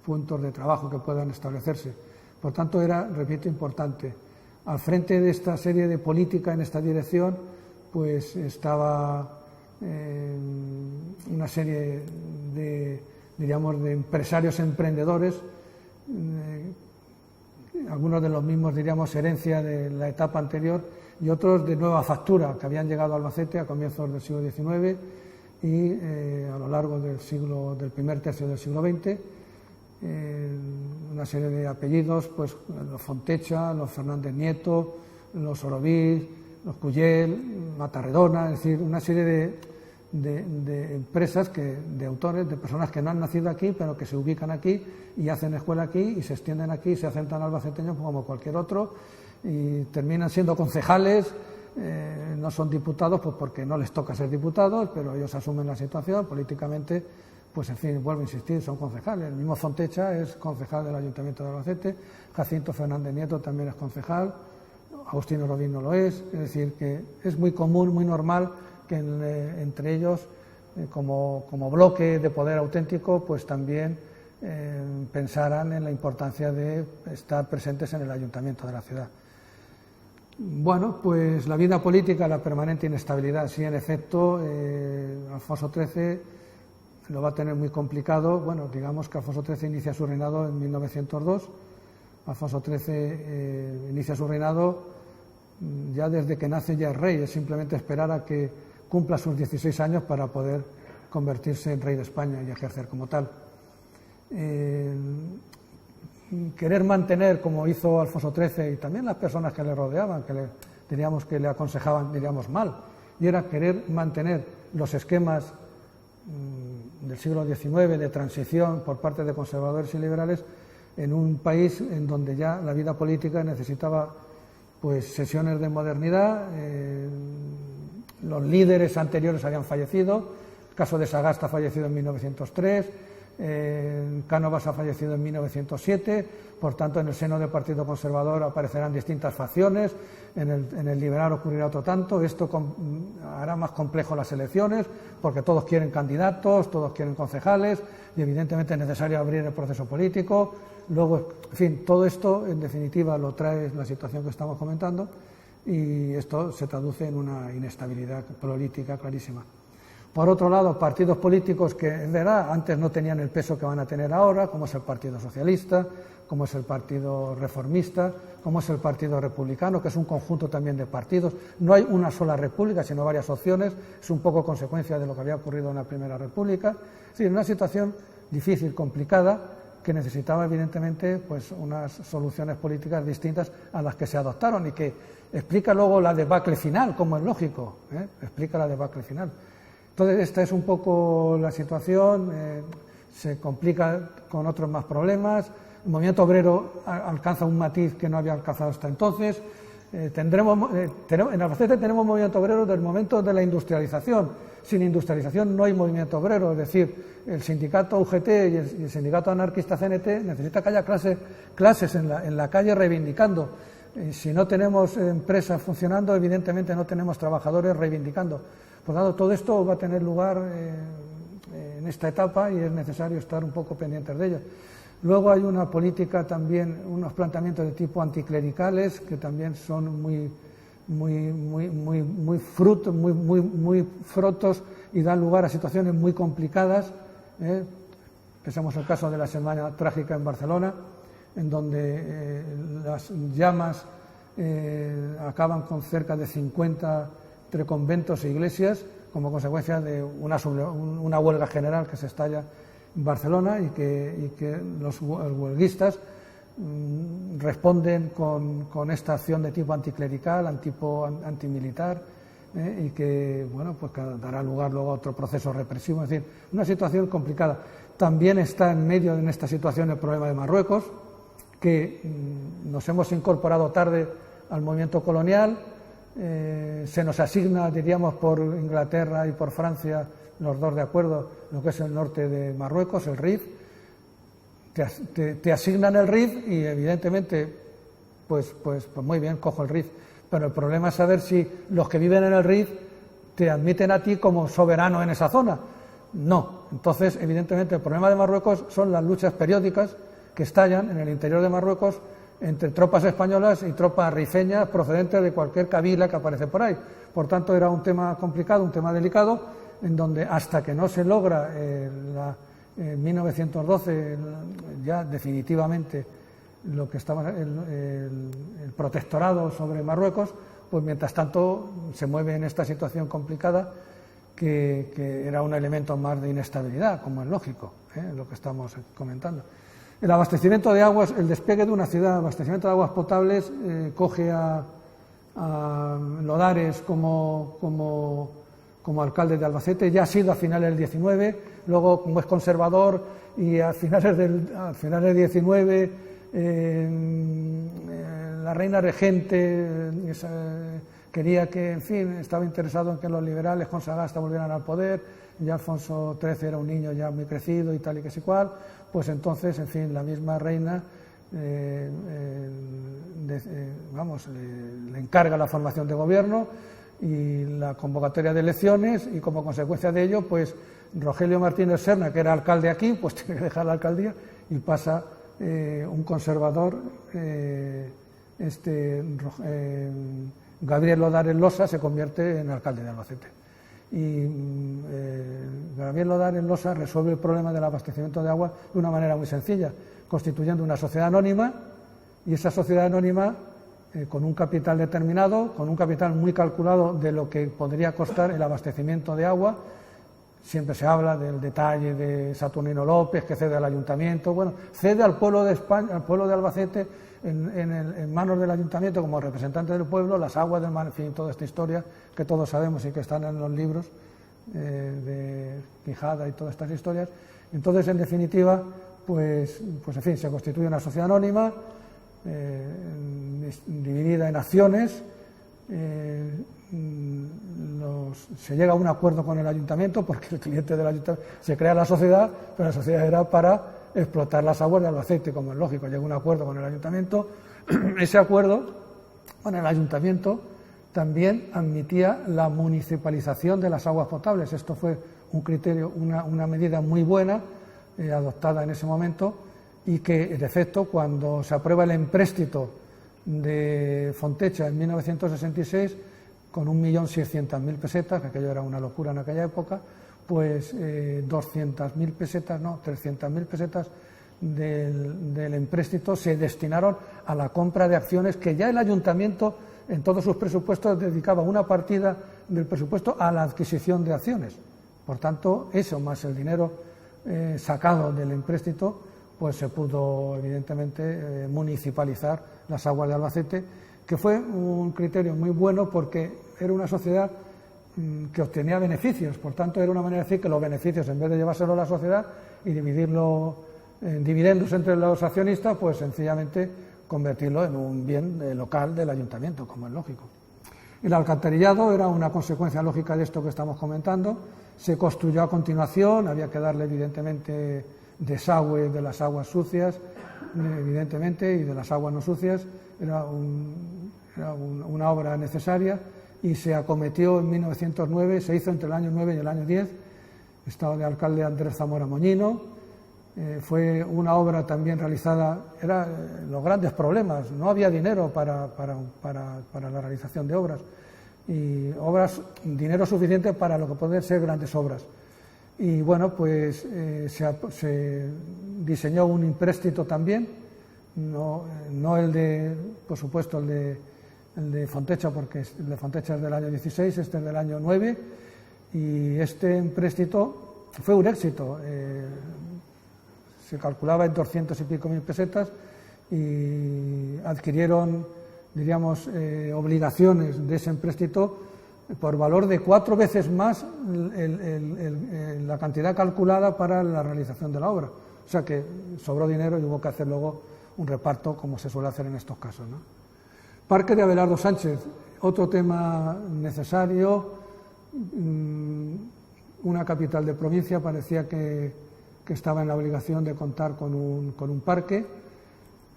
puntos de trabajo que puedan establecerse. Por tanto, era, repito, importante. Al frente de esta serie de política en esta dirección, pues estaba una serie de empresarios emprendedores, algunos de los mismos, diríamos, herencia de la etapa anterior, y otros de nueva factura, que habían llegado a Albacete a comienzos del siglo XIX y a lo largo del primer tercio del siglo XX, una serie de apellidos, pues los Fontecha, los Fernández Nieto, los Oroví, los Cuyel, Matarredona, es decir, una serie de empresas, de autores, de personas que no han nacido aquí, pero que se ubican aquí y hacen escuela aquí y se extienden aquí y se hacen tan albaceteños como cualquier otro, y terminan siendo concejales. No son diputados pues porque no les toca ser diputados, pero ellos asumen la situación políticamente, pues en fin, vuelvo a insistir, son concejales. El mismo Fontecha es concejal del Ayuntamiento de Albacete, Jacinto Fernández Nieto también es concejal, Agustín Oroví no lo es decir, que es muy común, muy normal que entre ellos, como bloque de poder auténtico, pues también pensaran en la importancia de estar presentes en el Ayuntamiento de la ciudad. Bueno, pues la vida política, la permanente inestabilidad. Sí, en efecto, Alfonso XIII lo va a tener muy complicado. Bueno, digamos que Alfonso XIII inicia su reinado en 1902. Alfonso XIII inicia su reinado ya desde que nace, ya es rey. Es simplemente esperar a que cumpla sus 16 años para poder convertirse en rey de España y ejercer como tal. Querer mantener, como hizo Alfonso XIII y también las personas que le rodeaban, que le aconsejaban, diríamos mal, y era querer mantener los esquemas del siglo XIX de transición por parte de conservadores y liberales en un país en donde ya la vida política necesitaba pues sesiones de modernidad. Los líderes anteriores habían fallecido. El caso de Sagasta ha fallecido en 1903. Cánovas ha fallecido en 1907, por tanto en el seno del Partido Conservador aparecerán distintas facciones, en el liberal ocurrirá otro tanto. Esto hará más complejo las elecciones porque todos quieren candidatos, todos quieren concejales y evidentemente es necesario abrir el proceso político. Luego, en fin, todo esto en definitiva lo trae la situación que estamos comentando, y esto se traduce en una inestabilidad política clarísima. Por otro lado, partidos políticos que, es verdad, antes no tenían el peso que van a tener ahora, como es el Partido Socialista, como es el Partido Reformista, como es el Partido Republicano, que es un conjunto también de partidos. No hay una sola república, sino varias opciones. Es un poco consecuencia de lo que había ocurrido en la Primera República. Es decir, una situación difícil, complicada, que necesitaba evidentemente pues unas soluciones políticas distintas a las que se adoptaron, y que explica luego la debacle final, como es lógico, explica la debacle final. Entonces, esta es un poco la situación, se complica con otros más problemas. El movimiento obrero alcanza un matiz que no había alcanzado hasta entonces. En Albacete tenemos movimiento obrero del momento de la industrialización. Sin industrialización no hay movimiento obrero, es decir, el sindicato UGT y el sindicato anarquista CNT necesita que haya clases en la calle reivindicando. Si no tenemos empresas funcionando, evidentemente no tenemos trabajadores reivindicando. Por lo tanto, todo esto va a tener lugar en esta etapa y es necesario estar un poco pendientes de ello. Luego hay una política también, unos planteamientos de tipo anticlericales que también son muy frutos y dan lugar a situaciones muy complicadas. Pensamos el caso de la Semana Trágica en Barcelona, en donde las llamas acaban con cerca de 50 entre conventos e iglesias como consecuencia de una huelga general que se estalla en Barcelona, y que los huelguistas responden con esta acción de tipo anticlerical, antimilitar, y que, bueno, pues que dará lugar luego a otro proceso represivo. Es decir, una situación complicada. También está en medio en esta situación el problema de Marruecos, que nos hemos incorporado tarde al movimiento colonial, se nos asigna, diríamos, por Inglaterra y por Francia, los dos de acuerdo, lo que es el norte de Marruecos, el Rif. Te asignan el Rif y evidentemente, pues muy bien, cojo el Rif, pero el problema es saber si los que viven en el Rif te admiten a ti como soberano en esa zona. No. Entonces, evidentemente, el problema de Marruecos son las luchas periódicas que estallan en el interior de Marruecos entre tropas españolas y tropas rifeñas procedentes de cualquier kabila que aparece por ahí. Por tanto, era un tema complicado, un tema delicado, en donde hasta que no se logra en 1912 ya definitivamente lo que estaba el protectorado sobre Marruecos, pues mientras tanto se mueve en esta situación complicada que era un elemento más de inestabilidad, como es lógico, lo que estamos comentando. El abastecimiento de aguas, el despegue de una ciudad, abastecimiento de aguas potables, coge a Lodares como alcalde de Albacete. Ya ha sido a finales del 19, luego como es conservador y a finales del 19 la reina regente quería que, en fin, estaba interesado en que los liberales con Sagasta volvieran al poder, ya Alfonso XIII era un niño ya muy crecido y tal y que sí cual, pues entonces, en fin, la misma reina le encarga la formación de gobierno y la convocatoria de elecciones, y como consecuencia de ello, pues Rogelio Martínez Serna, que era alcalde aquí, pues tiene que dejar la alcaldía y pasa un conservador, Gabriel Lodares Losa, se convierte en alcalde de Albacete. Y Gabriel Lodares Losa resuelve el problema del abastecimiento de agua de una manera muy sencilla, constituyendo una sociedad anónima, y esa sociedad anónima, con un capital determinado, con un capital muy calculado de lo que podría costar el abastecimiento de agua. Siempre se habla del detalle de Saturnino López, que cede al ayuntamiento. Bueno, cede al pueblo de España, al pueblo de Albacete, en manos del ayuntamiento como representante del pueblo, las aguas del mar, en fin, toda esta historia que todos sabemos y que están en los libros de Quijada y todas estas historias. Entonces, en definitiva, pues en fin, se constituye una sociedad anónima dividida en acciones. Se llega a un acuerdo con el ayuntamiento, porque el cliente del ayuntamiento, se crea la sociedad, pero la sociedad era para explotar las aguas de Albacete, como es lógico. Llega un acuerdo con el ayuntamiento. Ese acuerdo con el ayuntamiento también admitía la municipalización de las aguas potables. Esto fue un criterio, una medida muy buena, adoptada en ese momento, y que, de efecto, cuando se aprueba el empréstito de Fontecha en 1966, con 1.600.000 pesetas, que aquello era una locura en aquella época, pues 200.000 pesetas, no, 300.000 pesetas del empréstito se destinaron a la compra de acciones, que ya el ayuntamiento en todos sus presupuestos dedicaba una partida del presupuesto a la adquisición de acciones. Por tanto, eso más el dinero sacado del empréstito, pues se pudo evidentemente municipalizar las aguas de Albacete, que fue un criterio muy bueno porque era una sociedad que obtenía beneficios. Por tanto, era una manera de decir que los beneficios, en vez de llevárselo a la sociedad y dividirlo en dividendos entre los accionistas, pues sencillamente convertirlo en un bien local del ayuntamiento, como es lógico. El alcantarillado era una consecuencia lógica de esto que estamos comentando. Se construyó a continuación, había que darle evidentemente desagüe de las aguas sucias, evidentemente, y de las aguas no sucias. Era una obra necesaria y se acometió en 1909, se hizo entre el año 9 y el año 10, estaba de alcalde Andrés Zamora Moñino. Fue una obra también realizada, los grandes problemas, no había dinero para la realización de obras, dinero suficiente para lo que pueden ser grandes obras. Y bueno, pues se diseñó un empréstito también, no el de, por supuesto, el de Fontecha, porque el de Fontecha es del año 16, este es del año 9, y este empréstito fue un éxito. Se calculaba en 200 y pico mil pesetas y adquirieron, diríamos, obligaciones de ese empréstito por valor de 4 veces más la cantidad calculada para la realización de la obra. O sea que sobró dinero y hubo que hacer luego un reparto, como se suele hacer en estos casos, ¿no? Parque de Abelardo Sánchez, otro tema necesario. Una capital de provincia parecía que estaba en la obligación de contar con un parque.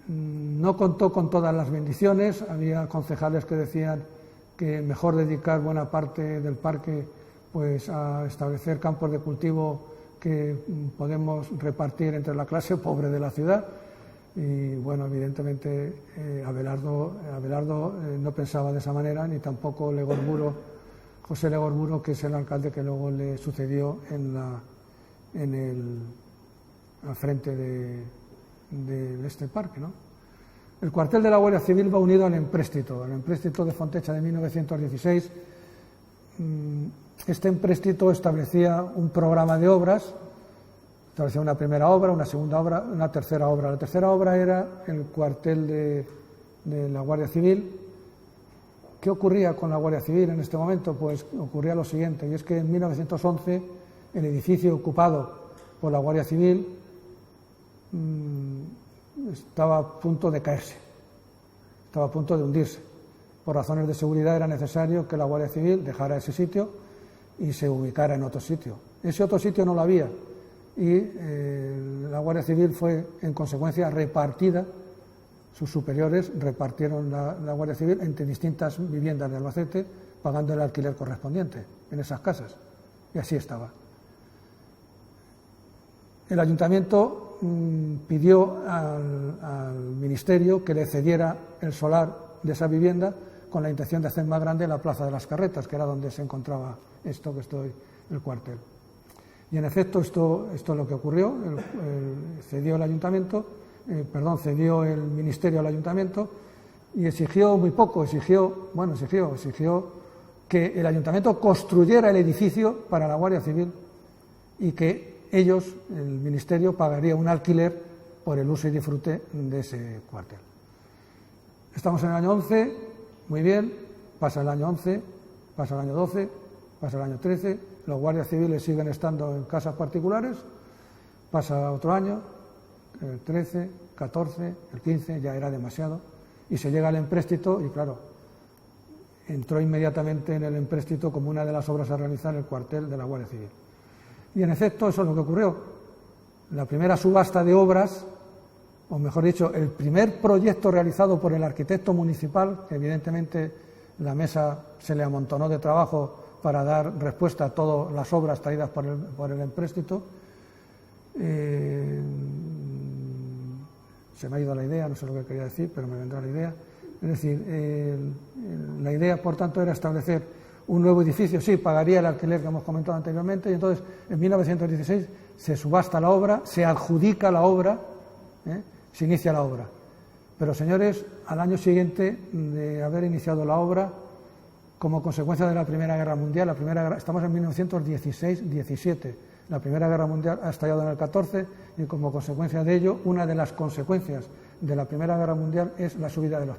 No contó con todas las bendiciones. Había concejales que decían que mejor dedicar buena parte del parque pues a establecer campos de cultivo que podemos repartir entre la clase pobre de la ciudad. Y bueno, evidentemente Abelardo no pensaba de esa manera, ni tampoco José Legorburu, que es el alcalde que luego le sucedió al frente de este parque, ¿no? El cuartel de la Guardia Civil va unido al empréstito de Fontecha de 1916. Este empréstito establecía un programa de obras, establecía una primera obra, una segunda obra, una tercera obra. La tercera obra era el cuartel de la Guardia Civil. ¿Qué ocurría con la Guardia Civil en este momento? Pues ocurría lo siguiente, y es que en 1911 el edificio ocupado por la Guardia Civil estaba a punto de caerse, estaba a punto de hundirse. Por razones de seguridad era necesario que la Guardia Civil dejara ese sitio y se ubicara en otro sitio. Ese otro sitio no lo había y la Guardia Civil fue, en consecuencia, repartida. Sus superiores repartieron la Guardia Civil entre distintas viviendas de Albacete, pagando el alquiler correspondiente en esas casas. Y así estaba. El ayuntamiento pidió al ministerio que le cediera el solar de esa vivienda con la intención de hacer más grande la Plaza de las Carretas, que era donde se encontraba el cuartel. Y en efecto esto es lo que ocurrió. Cedió el ministerio al ayuntamiento y exigió muy poco, exigió que el ayuntamiento construyera el edificio para la Guardia Civil y que ellos, el ministerio, pagaría un alquiler por el uso y disfrute de ese cuartel. Estamos en el año 11, muy bien, pasa el año 11, pasa el año 12, pasa el año 13, los guardias civiles siguen estando en casas particulares, pasa otro año, el 13, 14, el 15, ya era demasiado, y se llega al empréstito y claro, entró inmediatamente en el empréstito como una de las obras a realizar el cuartel de la Guardia Civil. Y en efecto eso es lo que ocurrió. La primera subasta de obras, o mejor dicho, el primer proyecto realizado por el arquitecto municipal, que evidentemente la mesa se le amontonó de trabajo para dar respuesta a todas las obras traídas por el empréstito. Se me ha ido la idea, no sé lo que quería decir, pero me vendrá la idea. Es decir, la idea, por tanto, era establecer un nuevo edificio. Sí, pagaría el alquiler que hemos comentado anteriormente, y entonces en 1916 se subasta la obra, se adjudica la obra, se inicia la obra. Pero, señores, al año siguiente de haber iniciado la obra, como consecuencia de la Primera Guerra Mundial, estamos en 1916-17, la Primera Guerra Mundial ha estallado en el 14 y como consecuencia de ello, una de las consecuencias de la Primera Guerra Mundial es la subida de los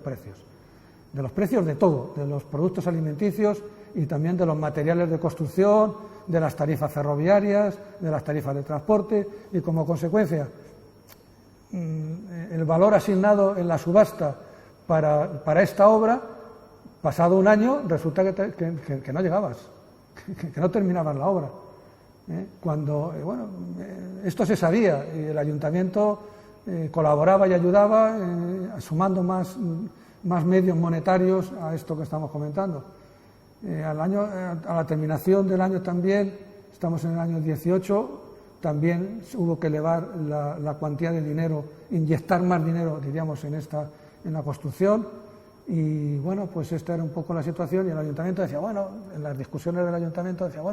precios de todo, de los productos alimenticios y también de los materiales de construcción, de las tarifas ferroviarias, de las tarifas de transporte y como consecuencia el valor asignado en la subasta para esta obra, pasado un año, resulta que no llegabas, que no terminabas la obra. Cuando, esto se sabía y el ayuntamiento colaboraba y ayudaba sumando más medios monetarios a esto que estamos comentando. A la terminación del año también, estamos en el año 18, también hubo que elevar la cuantía de dinero, inyectar más dinero, diríamos, en la construcción. Y bueno, pues esta era un poco la situación y el ayuntamiento decía, en las discusiones del ayuntamiento decía,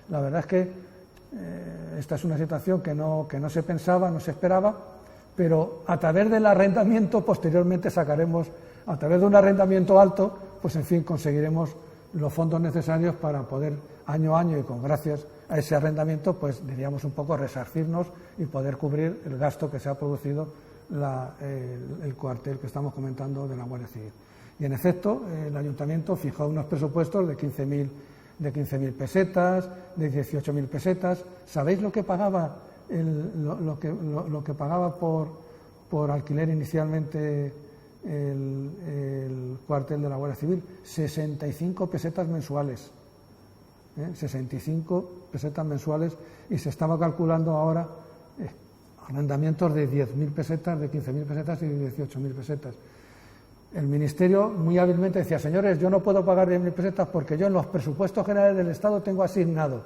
la verdad es que esta es una situación que no se pensaba, no se esperaba, pero a través del arrendamiento posteriormente sacaremos, a través de un arrendamiento alto, pues en fin conseguiremos los fondos necesarios para poder año a año y con gracias a ese arrendamiento, pues diríamos un poco resarcirnos y poder cubrir el gasto que se ha producido el cuartel que estamos comentando de la Guardia Civil. Y en efecto, el ayuntamiento fijó unos presupuestos de 15.000 pesetas, de 18.000 pesetas. ¿Sabéis lo que pagaba lo que pagaba por alquiler inicialmente el cuartel de la Guardia Civil? 65 pesetas mensuales. 65 pesetas mensuales, y se estaba calculando ahora arrendamientos de 10.000 pesetas, de 15.000 pesetas y de 18.000 pesetas. El Ministerio muy hábilmente decía: señores, yo no puedo pagar 10.000 pesetas porque yo en los presupuestos generales del Estado tengo asignado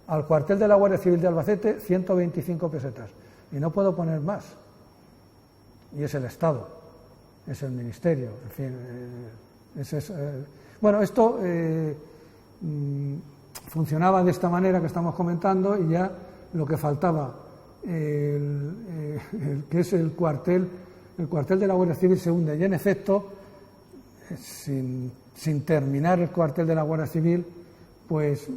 al cuartel de la Guardia Civil de Albacete 125 pesetas y no puedo poner más. Y es el Estado, es el Ministerio, en fin. Bueno, esto funcionaba de esta manera que estamos comentando, y ya lo que faltaba, que es el cuartel de la Guardia Civil se hunde, y en efecto, sin terminar el cuartel de la Guardia Civil, pues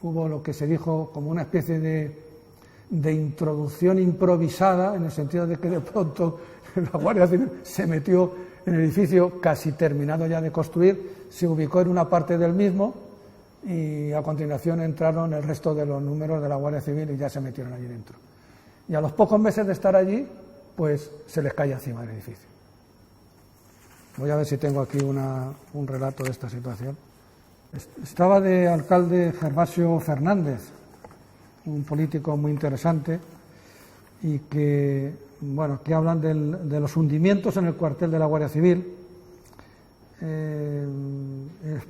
hubo lo que se dijo como una especie de introducción improvisada, en el sentido de que de pronto la Guardia Civil se metió en el edificio casi terminado ya de construir, se ubicó en una parte del mismo, y a continuación entraron el resto de los números de la Guardia Civil y ya se metieron allí dentro. Y a los pocos meses de estar allí, pues se les cae encima el edificio. Voy a ver si tengo aquí un relato de esta situación. Estaba de alcalde Gervasio Fernández, un político muy interesante, y que hablan de los hundimientos en el cuartel de la Guardia Civil.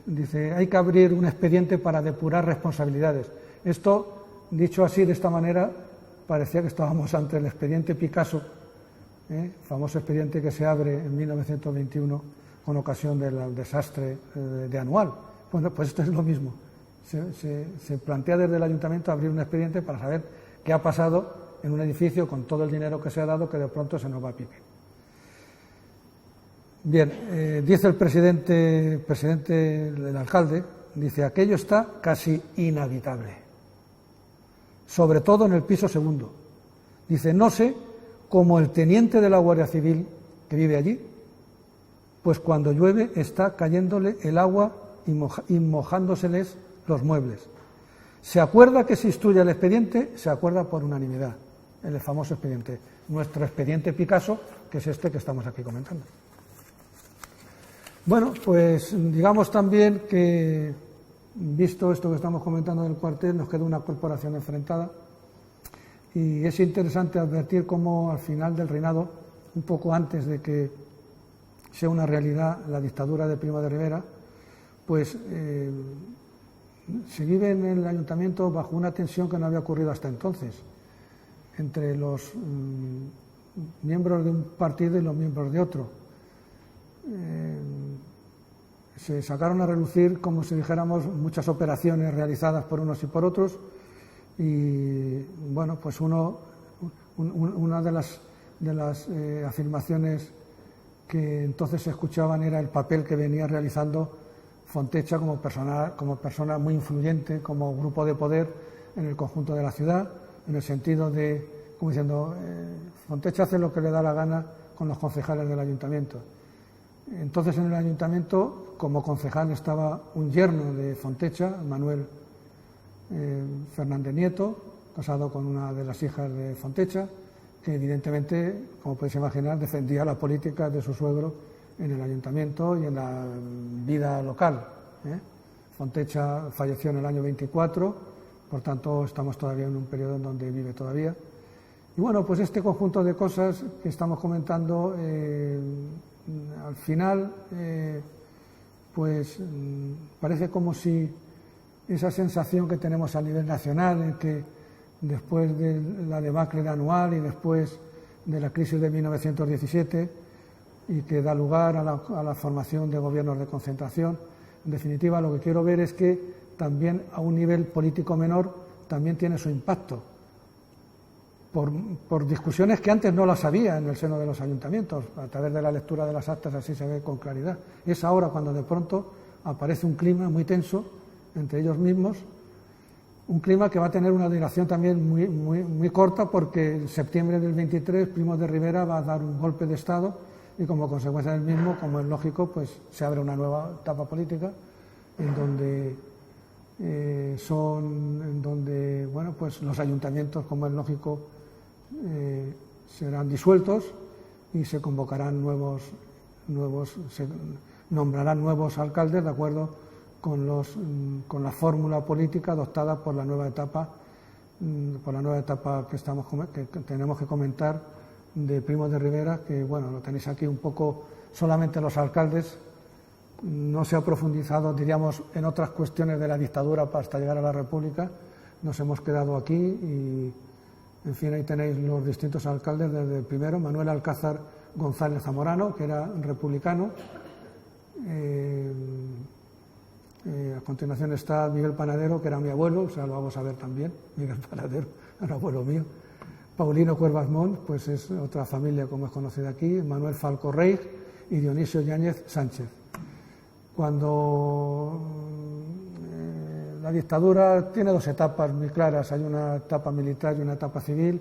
Dice: hay que abrir un expediente para depurar responsabilidades. Esto, dicho así, de esta manera, parecía que estábamos ante el expediente Picasso, famoso expediente que se abre en 1921 con ocasión del desastre de Anual. Bueno, pues esto es lo mismo. Se plantea desde el ayuntamiento abrir un expediente para saber qué ha pasado en un edificio con todo el dinero que se ha dado, que de pronto se nos va a pique. Bien, dice el presidente del alcalde, dice: aquello está casi inhabitable, sobre todo en el piso segundo. Dice: no sé cómo el teniente de la Guardia Civil que vive allí, pues cuando llueve está cayéndole el agua y mojándoseles los muebles. Se acuerda que se instruye el expediente, se acuerda por unanimidad, el famoso expediente, nuestro expediente Picasso, que es este que estamos aquí comentando. Bueno, pues digamos también que, visto esto que estamos comentando del cuartel, nos queda una corporación enfrentada, y es interesante advertir cómo al final del reinado, un poco antes de que sea una realidad la dictadura de Primo de Rivera, pues se vive en el ayuntamiento bajo una tensión que no había ocurrido hasta entonces, entre los miembros de un partido y los miembros de otro. Se sacaron a relucir, como si dijéramos, muchas operaciones realizadas por unos y por otros, y bueno, pues una de las afirmaciones que entonces se escuchaban era el papel que venía realizando Fontecha como persona muy influyente, como grupo de poder en el conjunto de la ciudad, en el sentido de, como diciendo, Fontecha hace lo que le da la gana con los concejales del ayuntamiento. Entonces, en el ayuntamiento, como concejal, estaba un yerno de Fontecha, Manuel Fernández Nieto, casado con una de las hijas de Fontecha, que evidentemente, como podéis imaginar, defendía la política de su suegro en el ayuntamiento y en la vida local. Fontecha falleció en el año 24, por tanto estamos todavía en un periodo en donde vive todavía. Y bueno, pues este conjunto de cosas que estamos comentando, al final, pues parece como si esa sensación que tenemos a nivel nacional, en que después de la debacle de Anual y después de la crisis de 1917, y que da lugar a la formación de gobiernos de concentración, en definitiva, lo que quiero ver es que también a un nivel político menor también tiene su impacto, por discusiones que antes no las había en el seno de los ayuntamientos. A través de la lectura de las actas así se ve con claridad. Es ahora cuando de pronto aparece un clima muy tenso entre ellos mismos, un clima que va a tener una duración también muy corta, porque en septiembre del 23 Primo de Rivera va a dar un golpe de Estado y como consecuencia del mismo, como es lógico, pues se abre una nueva etapa política en donde bueno, pues los ayuntamientos, como es lógico, serán disueltos y se convocarán se nombrarán nuevos alcaldes de acuerdo con la fórmula política adoptada por la nueva etapa que tenemos que comentar de Primo de Rivera, que bueno, lo tenéis aquí un poco solamente los alcaldes. No se ha profundizado, diríamos, en otras cuestiones de la dictadura hasta llegar a la República. Nos hemos quedado aquí y, en fin, ahí tenéis los distintos alcaldes, desde el primero, Manuel Alcázar González Zamorano, que era republicano. A continuación está Miguel Panadero, que era mi abuelo, o sea, lo vamos a ver también, Miguel Panadero, era abuelo mío. Paulino Cuervas Mont, pues es otra familia como es conocida aquí, Manuel Falco Rey y Dionisio Yáñez Sánchez. Cuando la dictadura tiene dos etapas muy claras, hay una etapa militar y una etapa civil.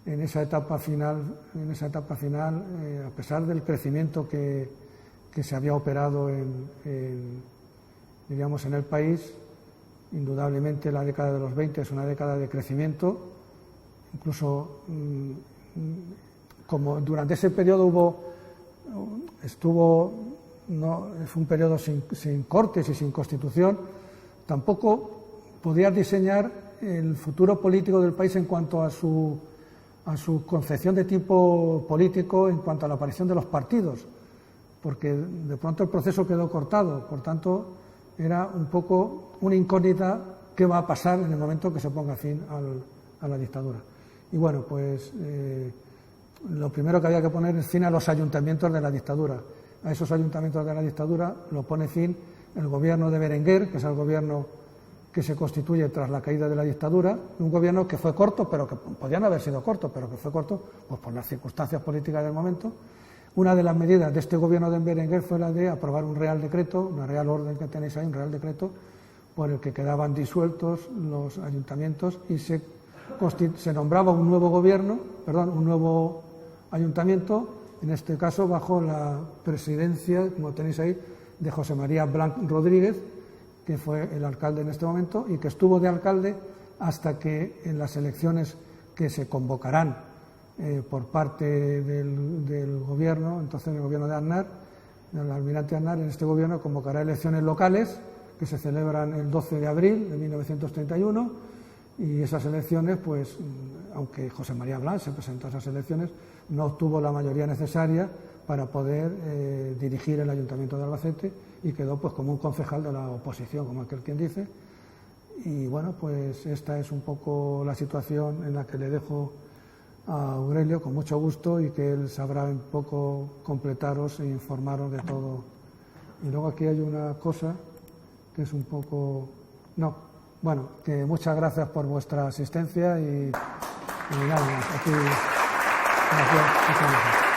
En esa etapa final, a pesar del crecimiento que se había operado diríamos, en el país, indudablemente la década de los 20 es una década de crecimiento. Incluso como durante ese periodo fue un periodo sin cortes y sin constitución, tampoco podía diseñar el futuro político del país en cuanto a su concepción de tipo político, en cuanto a la aparición de los partidos, porque de pronto el proceso quedó cortado. Por tanto, era un poco una incógnita qué va a pasar en el momento que se ponga fin a la dictadura. Y bueno, pues lo primero que había que poner es fin a los ayuntamientos de la dictadura. A esos ayuntamientos de la dictadura lo pone fin el gobierno de Berenguer, que es el gobierno que se constituye tras la caída de la dictadura, un gobierno que fue corto, pero que podían haber sido corto, pero que fue corto pues por las circunstancias políticas del momento. Una de las medidas de este gobierno de Berenguer fue la de aprobar un real decreto, una real orden que tenéis ahí, un real decreto, por el que quedaban disueltos los ayuntamientos y se nombraba un nuevo ayuntamiento, en este caso bajo la presidencia, como tenéis ahí, de José María Blanc Rodríguez, que fue el alcalde en este momento y que estuvo de alcalde hasta que en las elecciones que se convocarán por parte del gobierno, entonces el gobierno de Aznar, del almirante Aznar, en este gobierno convocará elecciones locales que se celebran el 12 de abril de 1931 y esas elecciones, pues, aunque José María Blanc se presentó a esas elecciones, no obtuvo la mayoría necesaria para poder dirigir el Ayuntamiento de Albacete y quedó pues como un concejal de la oposición, como aquel quien dice. Y bueno, pues esta es un poco la situación en la que le dejo a Aurelio, con mucho gusto, y que él sabrá un poco completaros e informaros de todo. Y luego aquí hay una cosa que es un poco... que muchas gracias por vuestra asistencia y nada, aquí... Gracias.